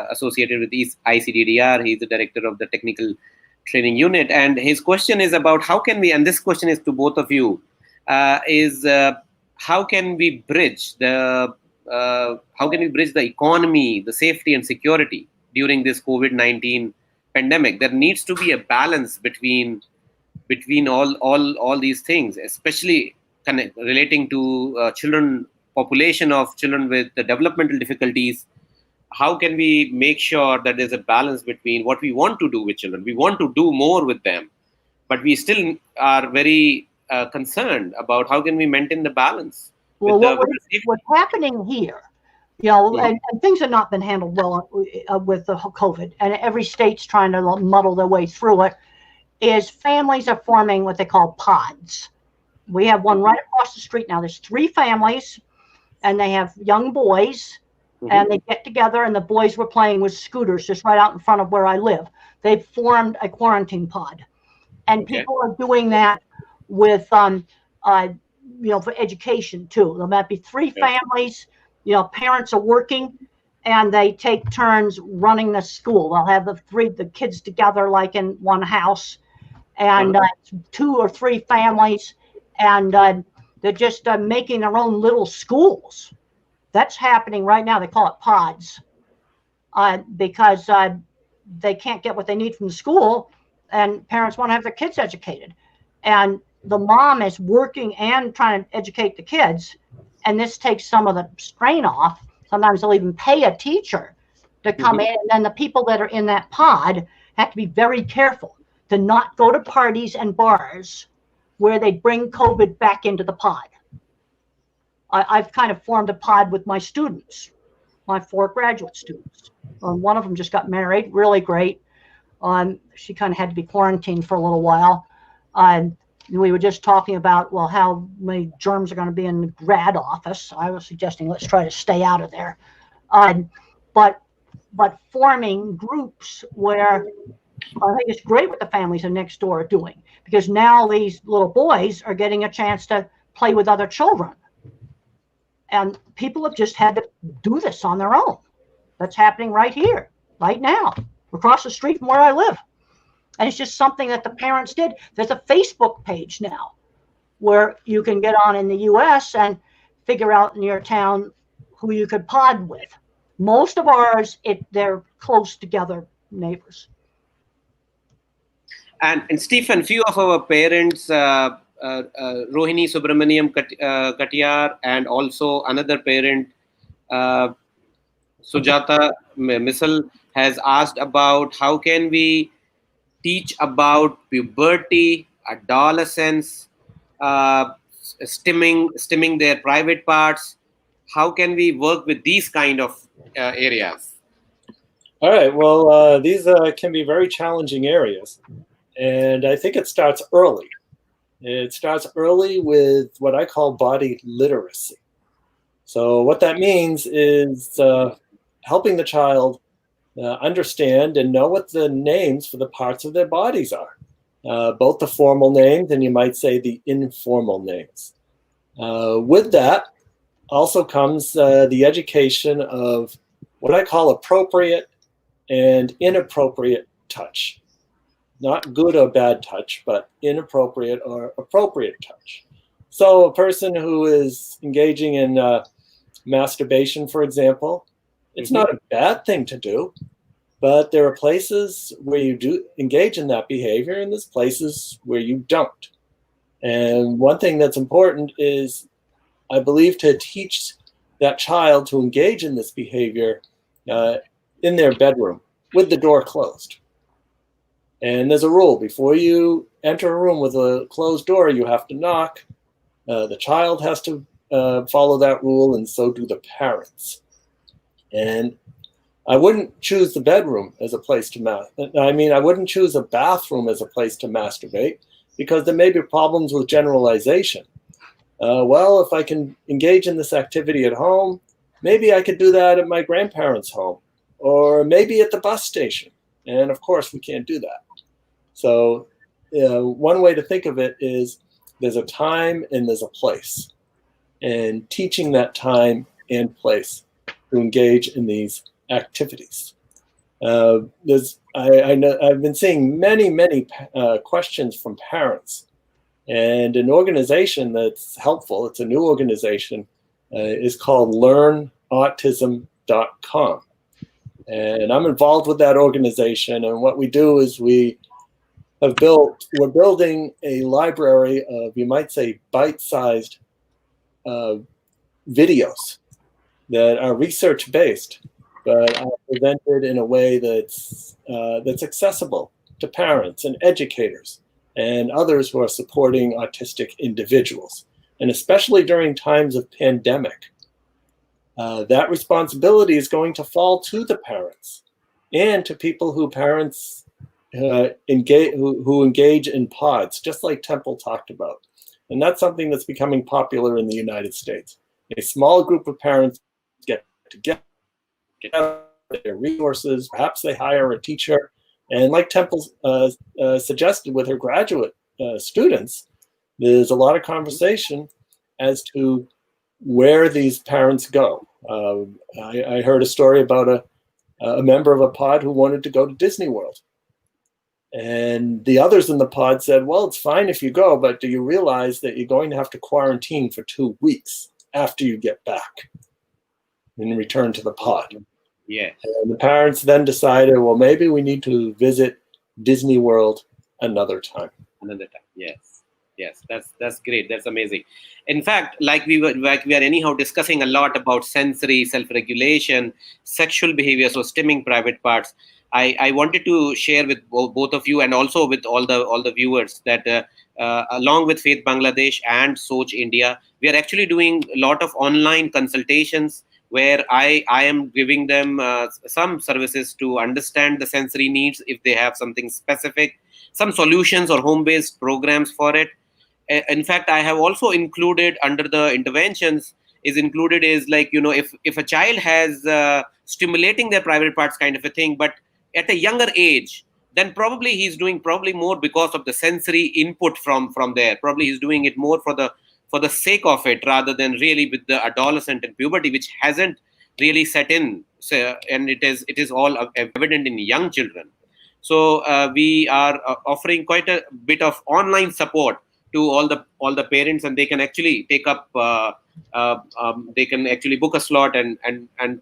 associated with ICDDR. He's the director of the technical training unit. And his question is about how can we, and this question is to both of you, how can we bridge the economy, the safety and security during this COVID-19 pandemic? There needs to be a balance between all these things, especially relating to population of children with the developmental difficulties. How can we make sure that there's a balance between what we want to do with children? We want to do more with them, but we still are very concerned about how can we maintain the balance. Well, what's happening here, and things have not been handled well with the COVID, and every state's trying to muddle their way through it, is families are forming what they call pods. We have one right across the street now. There's 3 families, and they have young boys, and they get together, and the boys were playing with scooters just right out in front of where I live. They've formed a quarantine pod, and people are doing that with, for education too. There might be 3 families, parents are working, and they take turns running the school. They'll have the kids together like in one house, and 2 or 3 families, and they're just making their own little schools. That's happening right now. They call it pods because they can't get what they need from the school, and parents want to have their kids educated. And the mom is working and trying to educate the kids, and this takes some of the strain off. Sometimes they'll even pay a teacher to come in, and then the people that are in that pod have to be very careful to not go to parties and bars where they bring COVID back into the pod. I've kind of formed a pod with my students, my 4 graduate students. One of them just got married, really great. She kind of had to be quarantined for a little while. We were just talking about, well, how many germs are going to be in the grad office. I was suggesting let's try to stay out of there. But forming groups where I think it's great what the families are next door are doing, because now these little boys are getting a chance to play with other children. And people have just had to do this on their own. That's happening right here, right now, across the street from where I live. And it's just something that the parents did. There's a Facebook page now where you can get on in the US and figure out in your town who you could pod with. Most of ours, they're close together neighbors. And Stephen, few of our parents, Rohini Subramaniam Katiyar, and also another parent, Sujata Misal, has asked about how can we teach about puberty, adolescence, stimming their private parts. How can we work with these kind of areas? All right. Well, these can be very challenging areas. And I think it starts early. It starts early with what I call body literacy. So what that means is helping the child understand and know what the names for the parts of their bodies are, both the formal names and you might say the informal names. With that also comes the education of what I call appropriate and inappropriate touch. Not good or bad touch, but inappropriate or appropriate touch. So a person who is engaging in masturbation, for example, it's not a bad thing to do, but there are places where you do engage in that behavior and there's places where you don't. And one thing that's important is, I believe, to teach that child to engage in this behavior in their bedroom with the door closed. And there's a rule. Before you enter a room with a closed door, you have to knock. The child has to follow that rule, and so do the parents. And I wouldn't choose the bedroom as a place to I wouldn't choose a bathroom as a place to masturbate, because there may be problems with generalization. Well, if I can engage in this activity at home, maybe I could do that at my grandparents' home, or maybe at the bus station. And of course, we can't do that. So one way to think of it is there's a time and there's a place, and teaching that time and place to engage in these activities. I know I've been seeing many questions from parents, and an organization that's helpful, it's a new organization, is called LearnAutism.com. And I'm involved with that organization, and what we do is we're building a library of, you might say, bite-sized videos that are research-based, but are presented in a way that's accessible to parents and educators and others who are supporting autistic individuals. And especially during times of pandemic, that responsibility is going to fall to the parents and to people who engage in pods, just like Temple talked about. And that's something that's becoming popular in the United States. A small group of parents get together, their resources, perhaps they hire a teacher. And like Temple suggested with her graduate students, there's a lot of conversation as to where these parents go. I heard a story about a member of a pod who wanted to go to Disney World. And the others in the pod said, well, it's fine if you go, but do you realize that you're going to have to quarantine for 2 weeks after you get back and return to the pod? Yeah. And the parents then decided, well, maybe we need to visit Disney World another time. Another time, yes. Yes, that's great. That's amazing. In fact, like we are anyhow discussing a lot about sensory, self-regulation, sexual behavior, so stimming private parts. I wanted to share with both of you and also with all the viewers that along with Faith Bangladesh and Soch India, we are actually doing a lot of online consultations where I am giving them some services to understand the sensory needs if they have something specific, some solutions or home-based programs for it. In fact, I have also included under the interventions is like, if a child has stimulating their private parts kind of a thing, but at a younger age, then probably he's doing more because of the sensory input from there. Probably he's doing it more for the sake of it rather than really with the adolescent and puberty, which hasn't really set in. So, and it is all evident in young children. So we are offering quite a bit of online support to all the parents, and they can actually take up they can actually book a slot and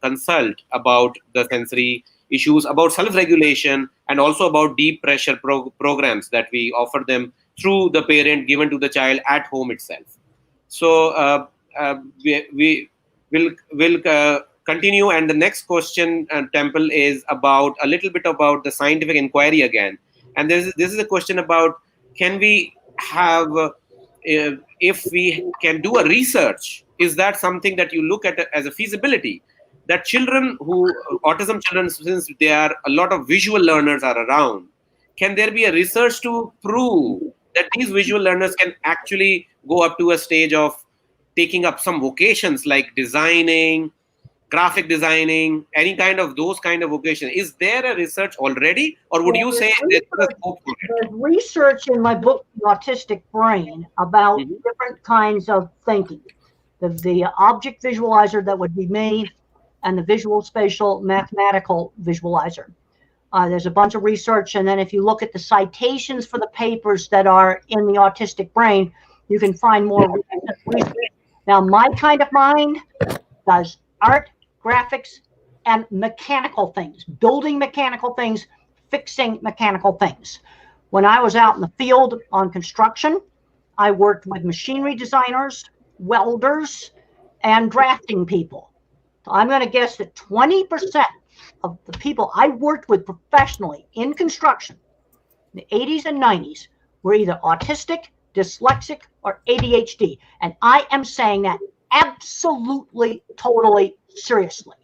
consult about the sensory issues, about self-regulation, and also about deep pressure programs that we offer them through the parent given to the child at home itself. So we will continue, and the next question, Temple, is about a little bit about the scientific inquiry again. And this is a question about, can we have if we can do a research, is that something that you look at as a feasibility, that autism children, since there are a lot of visual learners are around, can there be a research to prove that these visual learners can actually go up to a stage of taking up some vocations like designing, graphic designing, any kind of those kind of vocation? Is there a research already, or would you say there's a scope for it? There's research in my book, The Autistic Brain, about different kinds of thinking. The object visualizer, that would be me, and the visual spatial mathematical visualizer. There's a bunch of research, and then if you look at the citations for the papers that are in the Autistic Brain, you can find more research. Now, my kind of mind does art, graphics, and mechanical things, building mechanical things, fixing mechanical things. When I was out in the field on construction, I worked with machinery designers, welders, and drafting people. So I'm going to guess that 20% of the people I worked with professionally in construction in the 80s and 90s were either autistic, dyslexic, or ADHD. And I am saying that absolutely, totally seriously.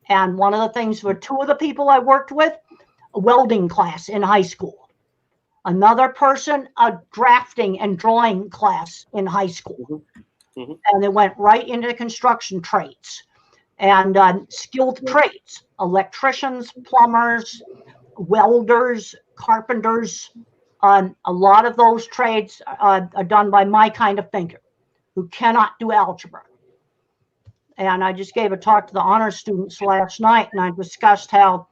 And one of the things for two of the people I worked with, a welding class in high school. Another person, a drafting and drawing class in high school. Mm-hmm. And they went right into the construction trades and skilled trades, electricians, plumbers, welders, carpenters, A lot of those trades are done by my kind of thinker who cannot do algebra. And I just gave a talk to the honors students last night, and I discussed how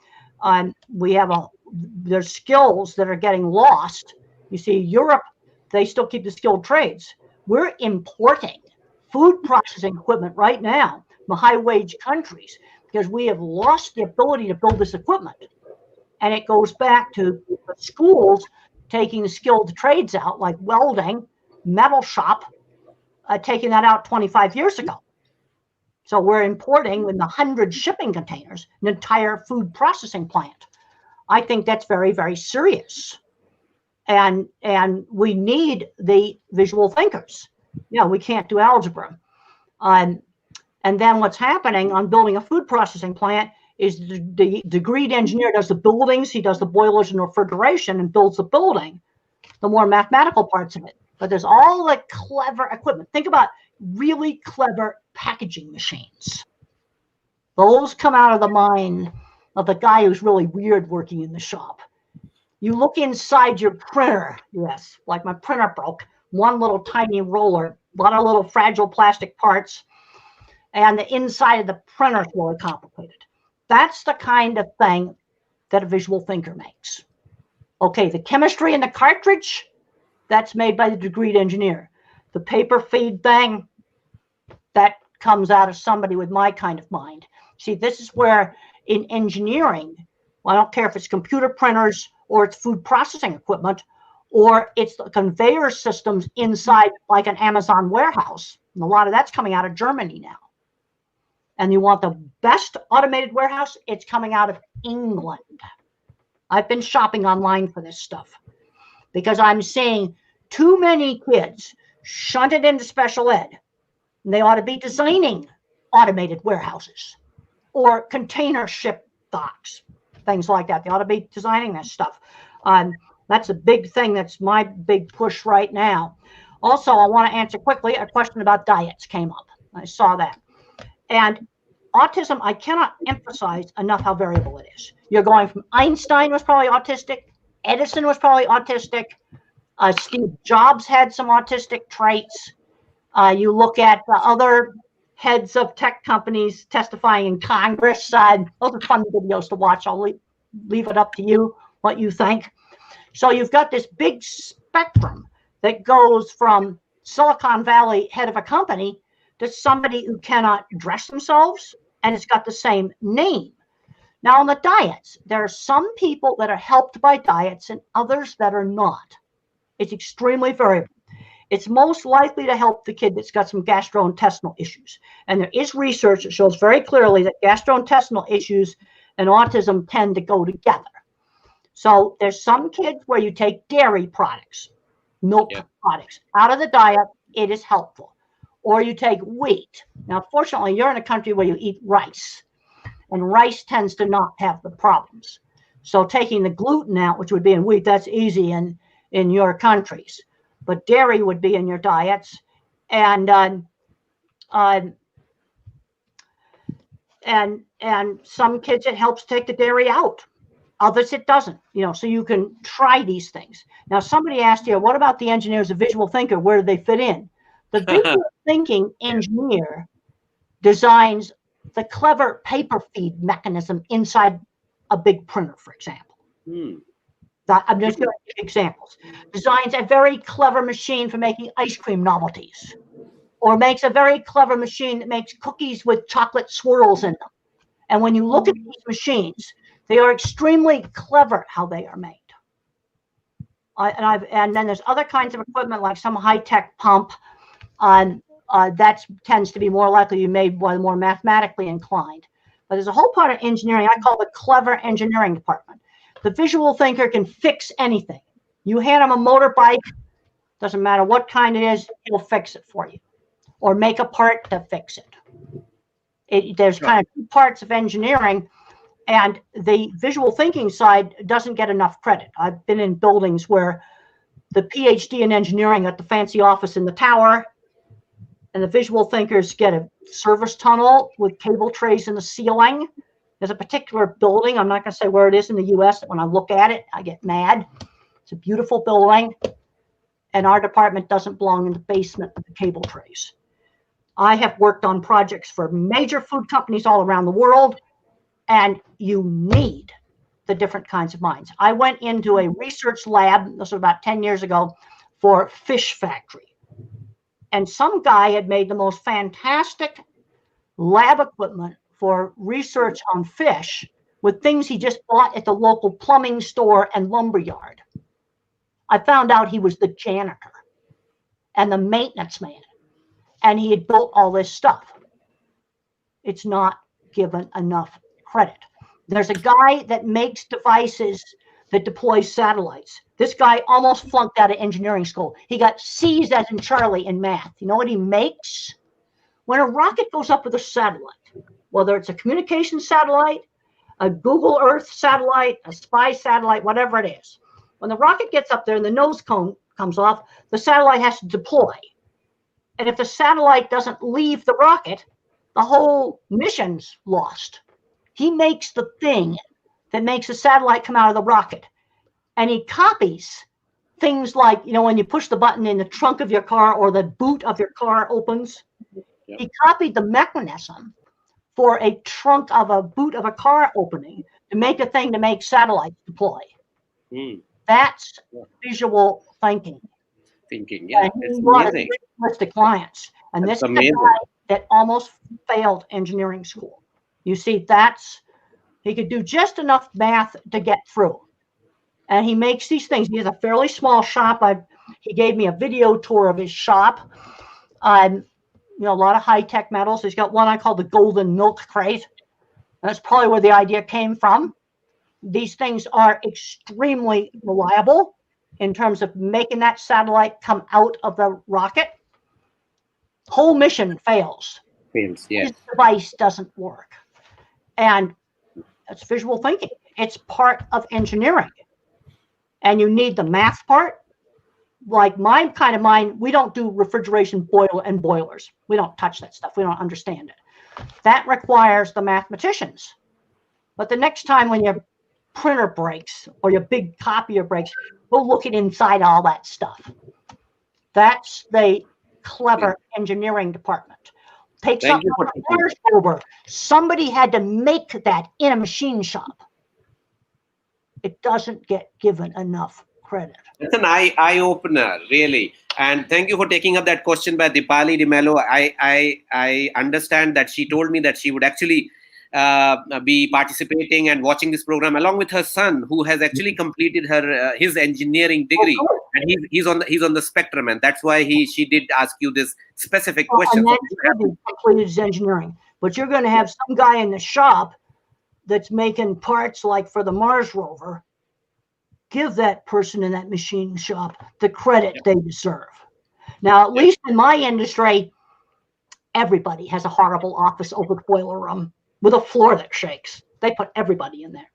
we have there's skills that are getting lost. You see, Europe, they still keep the skilled trades. We're importing food processing equipment right now from high-wage countries because we have lost the ability to build this equipment. And it goes back to the schools taking the skilled trades out, like welding, metal shop, taking that out 25 years ago. So we're importing in the 100 shipping containers an entire food processing plant. I think that's very, very serious. And we need the visual thinkers. Yeah, we can't do algebra. And then what's happening on building a food processing plant is the degreed engineer does the buildings, he does the boilers and refrigeration and builds the building, the more mathematical parts of it. But there's all the clever equipment. Think about really clever packaging machines. Those come out of the mind of the guy who's really weird working in the shop. You look inside your printer, yes, like my printer broke, one little tiny roller, a lot of little fragile plastic parts, and the inside of the printer is really complicated. That's the kind of thing that a visual thinker makes. Okay, the chemistry in the cartridge, that's made by the degreed engineer. The paper feed thing, that comes out of somebody with my kind of mind. See, this is where in engineering, well, I don't care if it's computer printers or it's food processing equipment, or it's the conveyor systems inside like an Amazon warehouse. And a lot of that's coming out of Germany now. And you want the best automated warehouse, it's coming out of England. I've been shopping online for this stuff because I'm seeing too many kids shunted into special ed. And they ought to be designing automated warehouses or container ship docks, things like that. They ought to be designing this stuff. That's a big thing. That's my big push right now. Also, I want to answer quickly a question about diets came up. I saw that. And autism, I cannot emphasize enough how variable it is. You're going from Einstein was probably autistic, Edison was probably autistic, Steve Jobs had some autistic traits. You look at other heads of tech companies testifying in Congress. Those are fun videos to watch. I'll leave it up to you what you think. So you've got this big spectrum that goes from Silicon Valley head of a company to somebody who cannot dress themselves, and it's got the same name. Now, on the diets, there are some people that are helped by diets and others that are not. It's extremely variable. It's most likely to help the kid that's got some gastrointestinal issues. And there is research that shows very clearly that gastrointestinal issues and autism tend to go together. So there's some kids where you take dairy products, milk products out of the diet, it is helpful. Or you take wheat. Now, fortunately, you're in a country where you eat rice, and rice tends to not have the problems. So taking the gluten out, which would be in wheat, that's easy in your countries. But dairy would be in your diets, and some kids it helps take the dairy out. Others it doesn't. So you can try these things. Now, somebody asked here, what about the engineers, a visual thinker? Where do they fit in? The visual thinking engineer designs the clever paper feed mechanism inside a big printer, for example. I'm just going to give examples. Designs a very clever machine for making ice cream novelties, or makes a very clever machine that makes cookies with chocolate swirls in them. And when you look at these machines, they are extremely clever how they are made. And then there's other kinds of equipment like some high-tech pump. That tends to be more likely to be made by the more mathematically inclined. But there's a whole part of engineering I call the clever engineering department. The visual thinker can fix anything. You hand him a motorbike, doesn't matter what kind it is, he'll fix it for you, or make a part to fix it. There's kind of two parts of engineering, and the visual thinking side doesn't get enough credit. I've been in buildings where the PhD in engineering got the fancy office in the tower, and the visual thinkers get a service tunnel with cable trays in the ceiling. There's a particular building, I'm not going to say where it is in the US, that when I look at it, I get mad. It's a beautiful building, and our department doesn't belong in the basement of the cable trays. I have worked on projects for major food companies all around the world, and you need the different kinds of minds. I went into a research lab, this was about 10 years ago, for fish factory. And some guy had made the most fantastic lab equipment for research on fish with things he just bought at the local plumbing store and lumber yard. I found out he was the janitor and the maintenance man, and he had built all this stuff. It's not given enough credit. There's a guy that makes devices that deploys satellites. This guy almost flunked out of engineering school. He got C's as in Charlie in math. You know what he makes? When a rocket goes up with a satellite, whether it's a communication satellite, a Google Earth satellite, a spy satellite, whatever it is, when the rocket gets up there and the nose cone comes off, the satellite has to deploy. And if the satellite doesn't leave the rocket, the whole mission's lost. He makes the thing that makes the satellite come out of the rocket. And he copies things like, you know, when you push the button in the trunk of your car or the boot of your car opens. Yep. He copied the mechanism for a trunk of a boot of a car opening to make a thing to make satellites deploy. That's visual thinking. Yeah, it's amazing. Realistic clients. And that's this is a guy that almost failed engineering school. You see, he could do just enough math to get through. And he makes these things. He has a fairly small shop. He gave me a video tour of his shop. You know, a lot of high-tech metals. He's got one I call the golden milk crate. That's probably where the idea came from. These things are extremely reliable in terms of making that satellite come out of the rocket. Whole mission fails. Yes. His device doesn't work. And that's visual thinking. It's part of engineering. And you need the math part. Like my kind of mind, we don't do refrigeration boilers. We don't touch that stuff. We don't understand it. That requires the mathematicians. But the next time when your printer breaks or your big copier breaks, go look at inside all that stuff. That's the clever engineering department. Take something like a Mars rover. Somebody had to make that in a machine shop. It doesn't get given enough credit. It's an eye opener, really. And thank you for taking up that question by Dipali Di Mello. I understand that she told me that she would actually be participating and watching this program along with her son, who has actually completed his engineering degree, and he's on the spectrum, and that's why she did ask you this specific question. And that's completed his engineering, but you're going to have some guy in the shop that's making parts like for the Mars rover. Give that person in that machine shop the credit they deserve. Now, at least in my industry, everybody has a horrible office over the boiler room with a floor that shakes. They put everybody in there.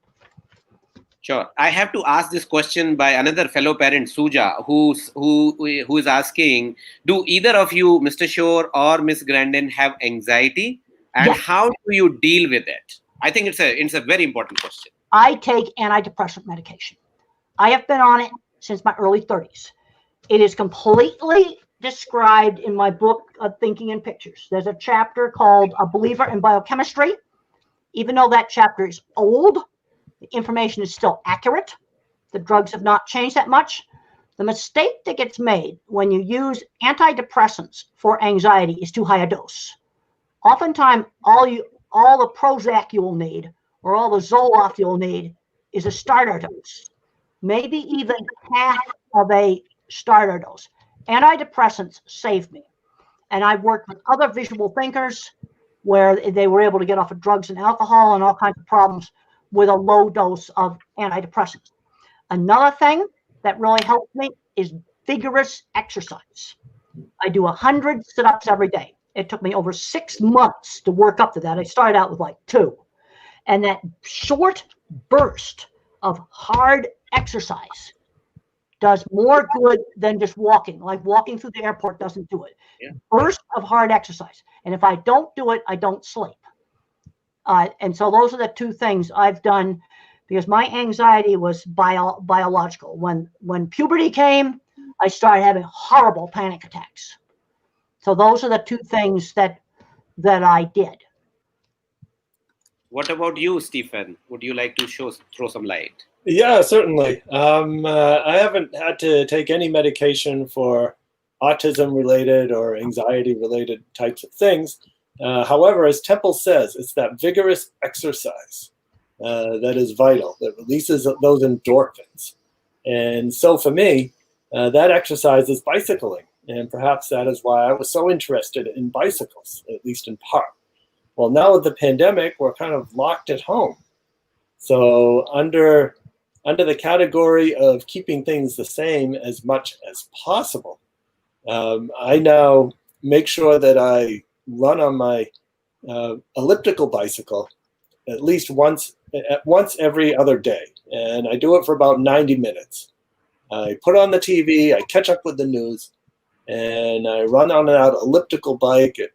Sure. I have to ask this question by another fellow parent, Suja, who is asking, do either of you, Mr. Shore or Miss Grandin, have anxiety? And how do you deal with it? I think it's a very important question. I take antidepressant medication. I have been on it since my early 30s. It is completely described in my book of Thinking in Pictures. There's a chapter called A Believer in Biochemistry. Even though that chapter is old, the information is still accurate. The drugs have not changed that much. The mistake that gets made when you use antidepressants for anxiety is too high a dose. Oftentimes, all the Prozac you'll need or all the Zoloft you'll need is a starter dose. Maybe even half of a starter dose. Antidepressants save me. And I've worked with other visual thinkers where they were able to get off of drugs and alcohol and all kinds of problems with a low dose of antidepressants. Another thing that really helps me is vigorous exercise. I do 100 sit-ups every day. It took me over 6 months to work up to that. I started out with like 2. And that short burst of hard exercise does more good than just walking. Like walking through the airport doesn't do it. Yeah. Burst of hard exercise. And if I don't do it, I don't sleep. And so those are the 2 things I've done because my anxiety was biological. When puberty came, I started having horrible panic attacks. So those are the two things that I did. What about you, Stephen? Would you like to throw some light? Yeah, certainly. I haven't had to take any medication for autism-related or anxiety-related types of things. However, as Temple says, it's that vigorous exercise that is vital, that releases those endorphins. And so for me, that exercise is bicycling. And perhaps that is why I was so interested in bicycles, at least in part. Well, now with the pandemic, we're kind of locked at home. So under the category of keeping things the same as much as possible, I now make sure that I run on my elliptical bicycle at least once every other day. And I do it for about 90 minutes. I put on the TV, I catch up with the news, and I run on that elliptical bike. It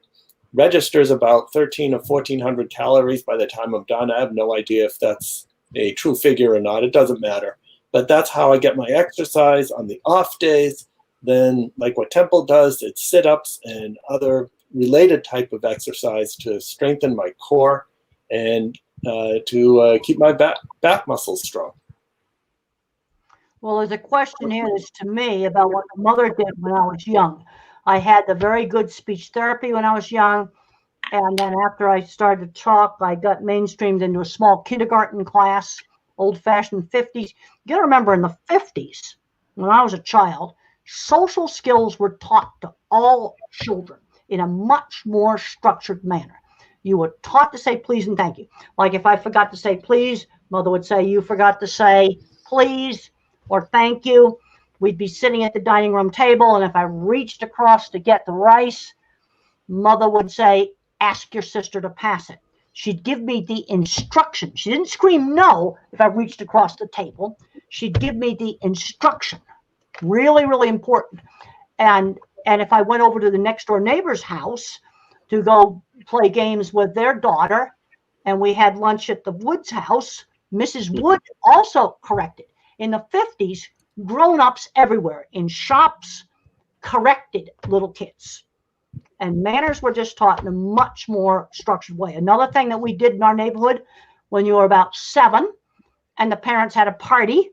registers about 1,300 or 1,400 calories by the time I'm done. I have no idea if that's a true figure or not. It doesn't matter. But that's how I get my exercise on the off days. Then, like what Temple does, it's sit-ups and other related type of exercise to strengthen my core and to keep my back muscles strong. Well, there's a question here that's to me about what my mother did when I was young. I had the very good speech therapy when I was young. And then after I started to talk, I got mainstreamed into a small kindergarten class, old-fashioned 50s. You got to remember, in the 50s, when I was a child, social skills were taught to all children in a much more structured manner. You were taught to say please and thank you. Like if I forgot to say please, mother would say, you forgot to say please or thank you. We'd be sitting at the dining room table, and if I reached across to get the rice, mother would say, ask your sister to pass it. She'd give me the instruction. She didn't scream no if I reached across the table. She'd give me the instruction. Really, really important. And if I went over to the next door neighbor's house to go play games with their daughter, and we had lunch at the Woods house, Mrs. Wood also corrected. In the 50s, grown-ups everywhere in shops corrected little kids. And manners were just taught in a much more structured way. Another thing that we did in our neighborhood, when you were about 7 and the parents had a party,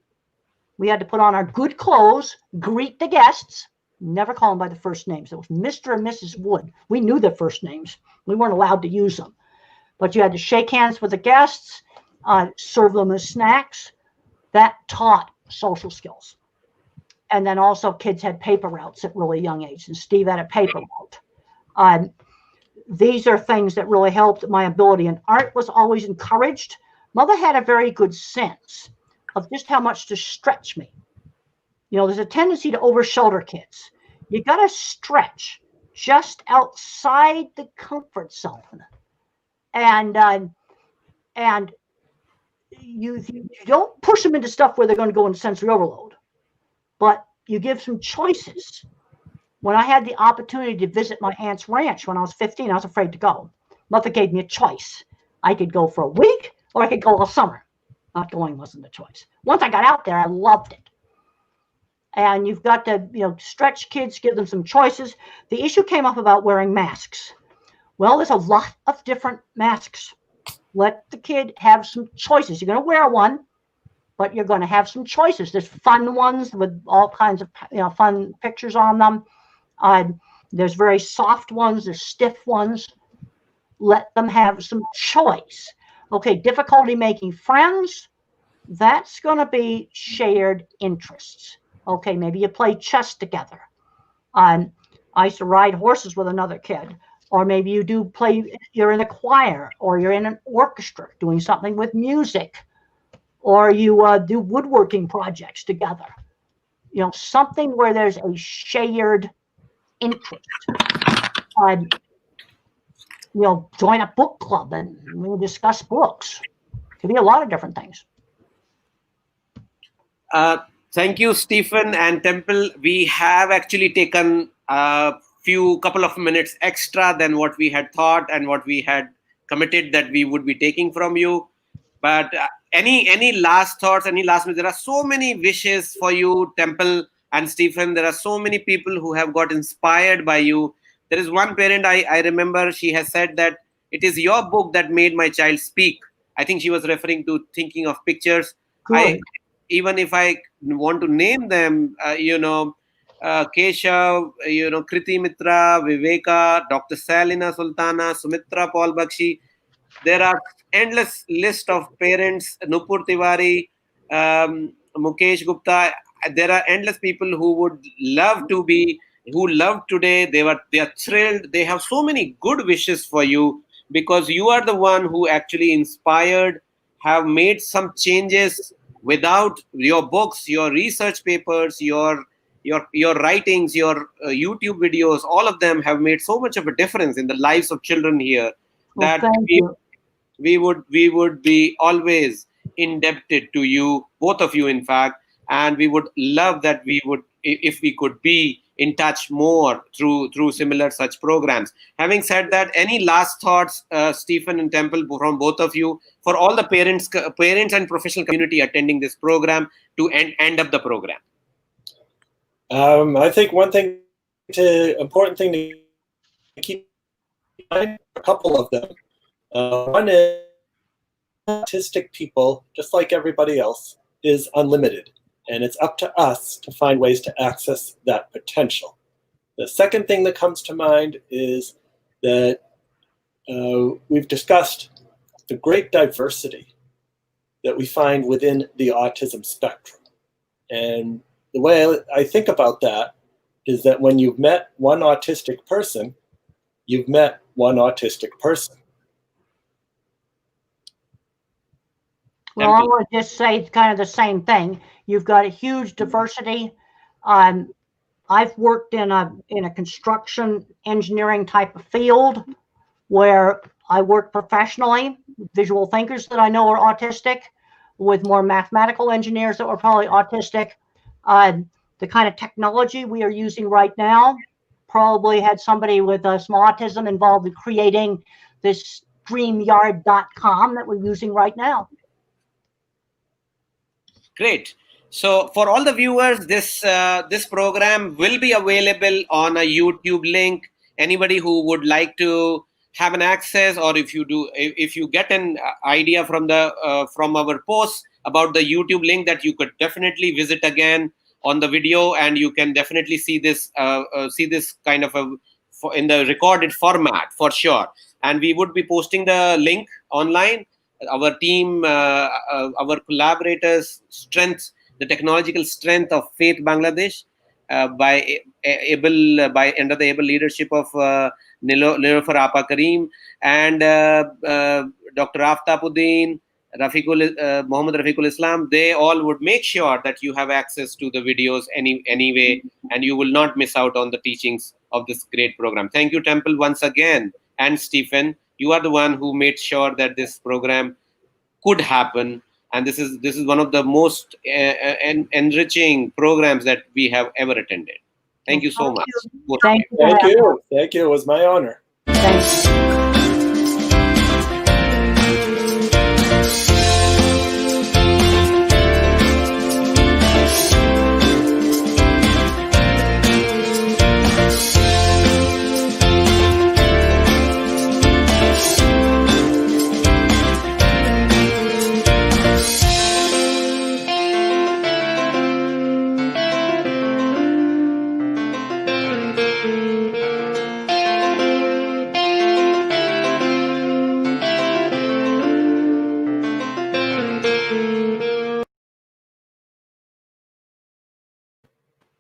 we had to put on our good clothes, greet the guests, never call them by the first names. It was Mr. and Mrs. Wood. We knew their first names. We weren't allowed to use them. But you had to shake hands with the guests, serve them as snacks. That taught social skills. And then also kids had paper routes at really young age, and Steve had a paper route. These are things that really helped my ability, and art was always encouraged. Mother had a very good sense of just how much to stretch me. You know, there's a tendency to over-shoulder kids. You got to stretch just outside the comfort zone. And you don't push them into stuff where they're going to go into sensory overload, but you give some choices. When I had the opportunity to visit my aunt's ranch when I was 15, I was afraid to go. Mother gave me a choice. I could go for a week or I could go all summer. Not going wasn't the choice. Once I got out there, I loved it. And you've got to, stretch kids, give them some choices. The issue came up about wearing masks. Well, there's a lot of different masks. Let the kid have some choices. You're going to wear one, but you're going to have some choices. There's fun ones with all kinds of fun pictures on them. There's very soft ones. There's stiff ones. Let them have some choice. Okay, difficulty making friends. That's going to be shared interests. Okay, maybe you play chess together. I used to ride horses with another kid. Or maybe you do you're in a choir, or you're in an orchestra doing something with music, or you do woodworking projects together. Something where there's a shared interest. Join a book club and we discuss books. Could be a lot of different things. Thank you, Stephen and Temple. We have actually taken couple of minutes extra than what we had thought and what we had committed that we would be taking from you. But any last thoughts, any last minute? There are so many wishes for you, Temple and Stephen. There are so many people who have got inspired by you. There is one parent I remember, she has said that it is your book that made my child speak. I think she was referring to thinking of pictures. I Good. Even if I want to name them, Keshav, Kriti Mitra, Viveka, Dr. Salina Sultana, Sumitra Paul Bakshi. There are endless list of parents, Nupur Tiwari, Mukesh Gupta. There are endless people who would love to be, who love today. They are thrilled. They have so many good wishes for you because you are the one who actually inspired, have made some changes without your books, your research papers, your writings, your YouTube videos. All of them have made so much of a difference in the lives of children here Well, that thank you. we would be always indebted to you, both of you in fact, and we would love that we would, if we could be in touch more through similar such programs. Having said that, any last thoughts, Stephen and Temple, from both of you, for all the parents and professional community attending this program to end up the program? I think important thing to keep in mind, a couple of them. One is autistic people, just like everybody else, is unlimited, and it's up to us to find ways to access that potential. The second thing that comes to mind is that we've discussed the great diversity that we find within the autism spectrum. And the way I think about that is that when you've met one autistic person, you've met one autistic person. Well, I want to just say kind of the same thing. You've got a huge diversity. I've worked in a construction engineering type of field where I work professionally, visual thinkers that I know are autistic, with more mathematical engineers that were probably autistic. The kind of technology we are using right now probably had somebody with some autism involved in creating this StreamYard.com that we're using right now. Great. So for all the viewers, this program will be available on a YouTube link. Anybody who would like to have an access, or if you get an idea from our posts about the YouTube link, that you could definitely visit again on the video, and you can definitely see this kind of in the recorded format for sure. And we would be posting the link online. Our team, our collaborators' strengths, the technological strength of Faith Bangladesh, by under the able leadership of Nilofer Apa Karim and Dr. Aftabuddin, Mohammed Rafiqul Islam. They all would make sure that you have access to the videos anyway, and you will not miss out on the teachings of this great program. Thank you, Temple, once again, and Stephen. You are the one who made sure that this program could happen, and this is one of the most enriching programs that we have ever attended. Thank you so much. Thank you. Thank you. It was my honor. Thank you.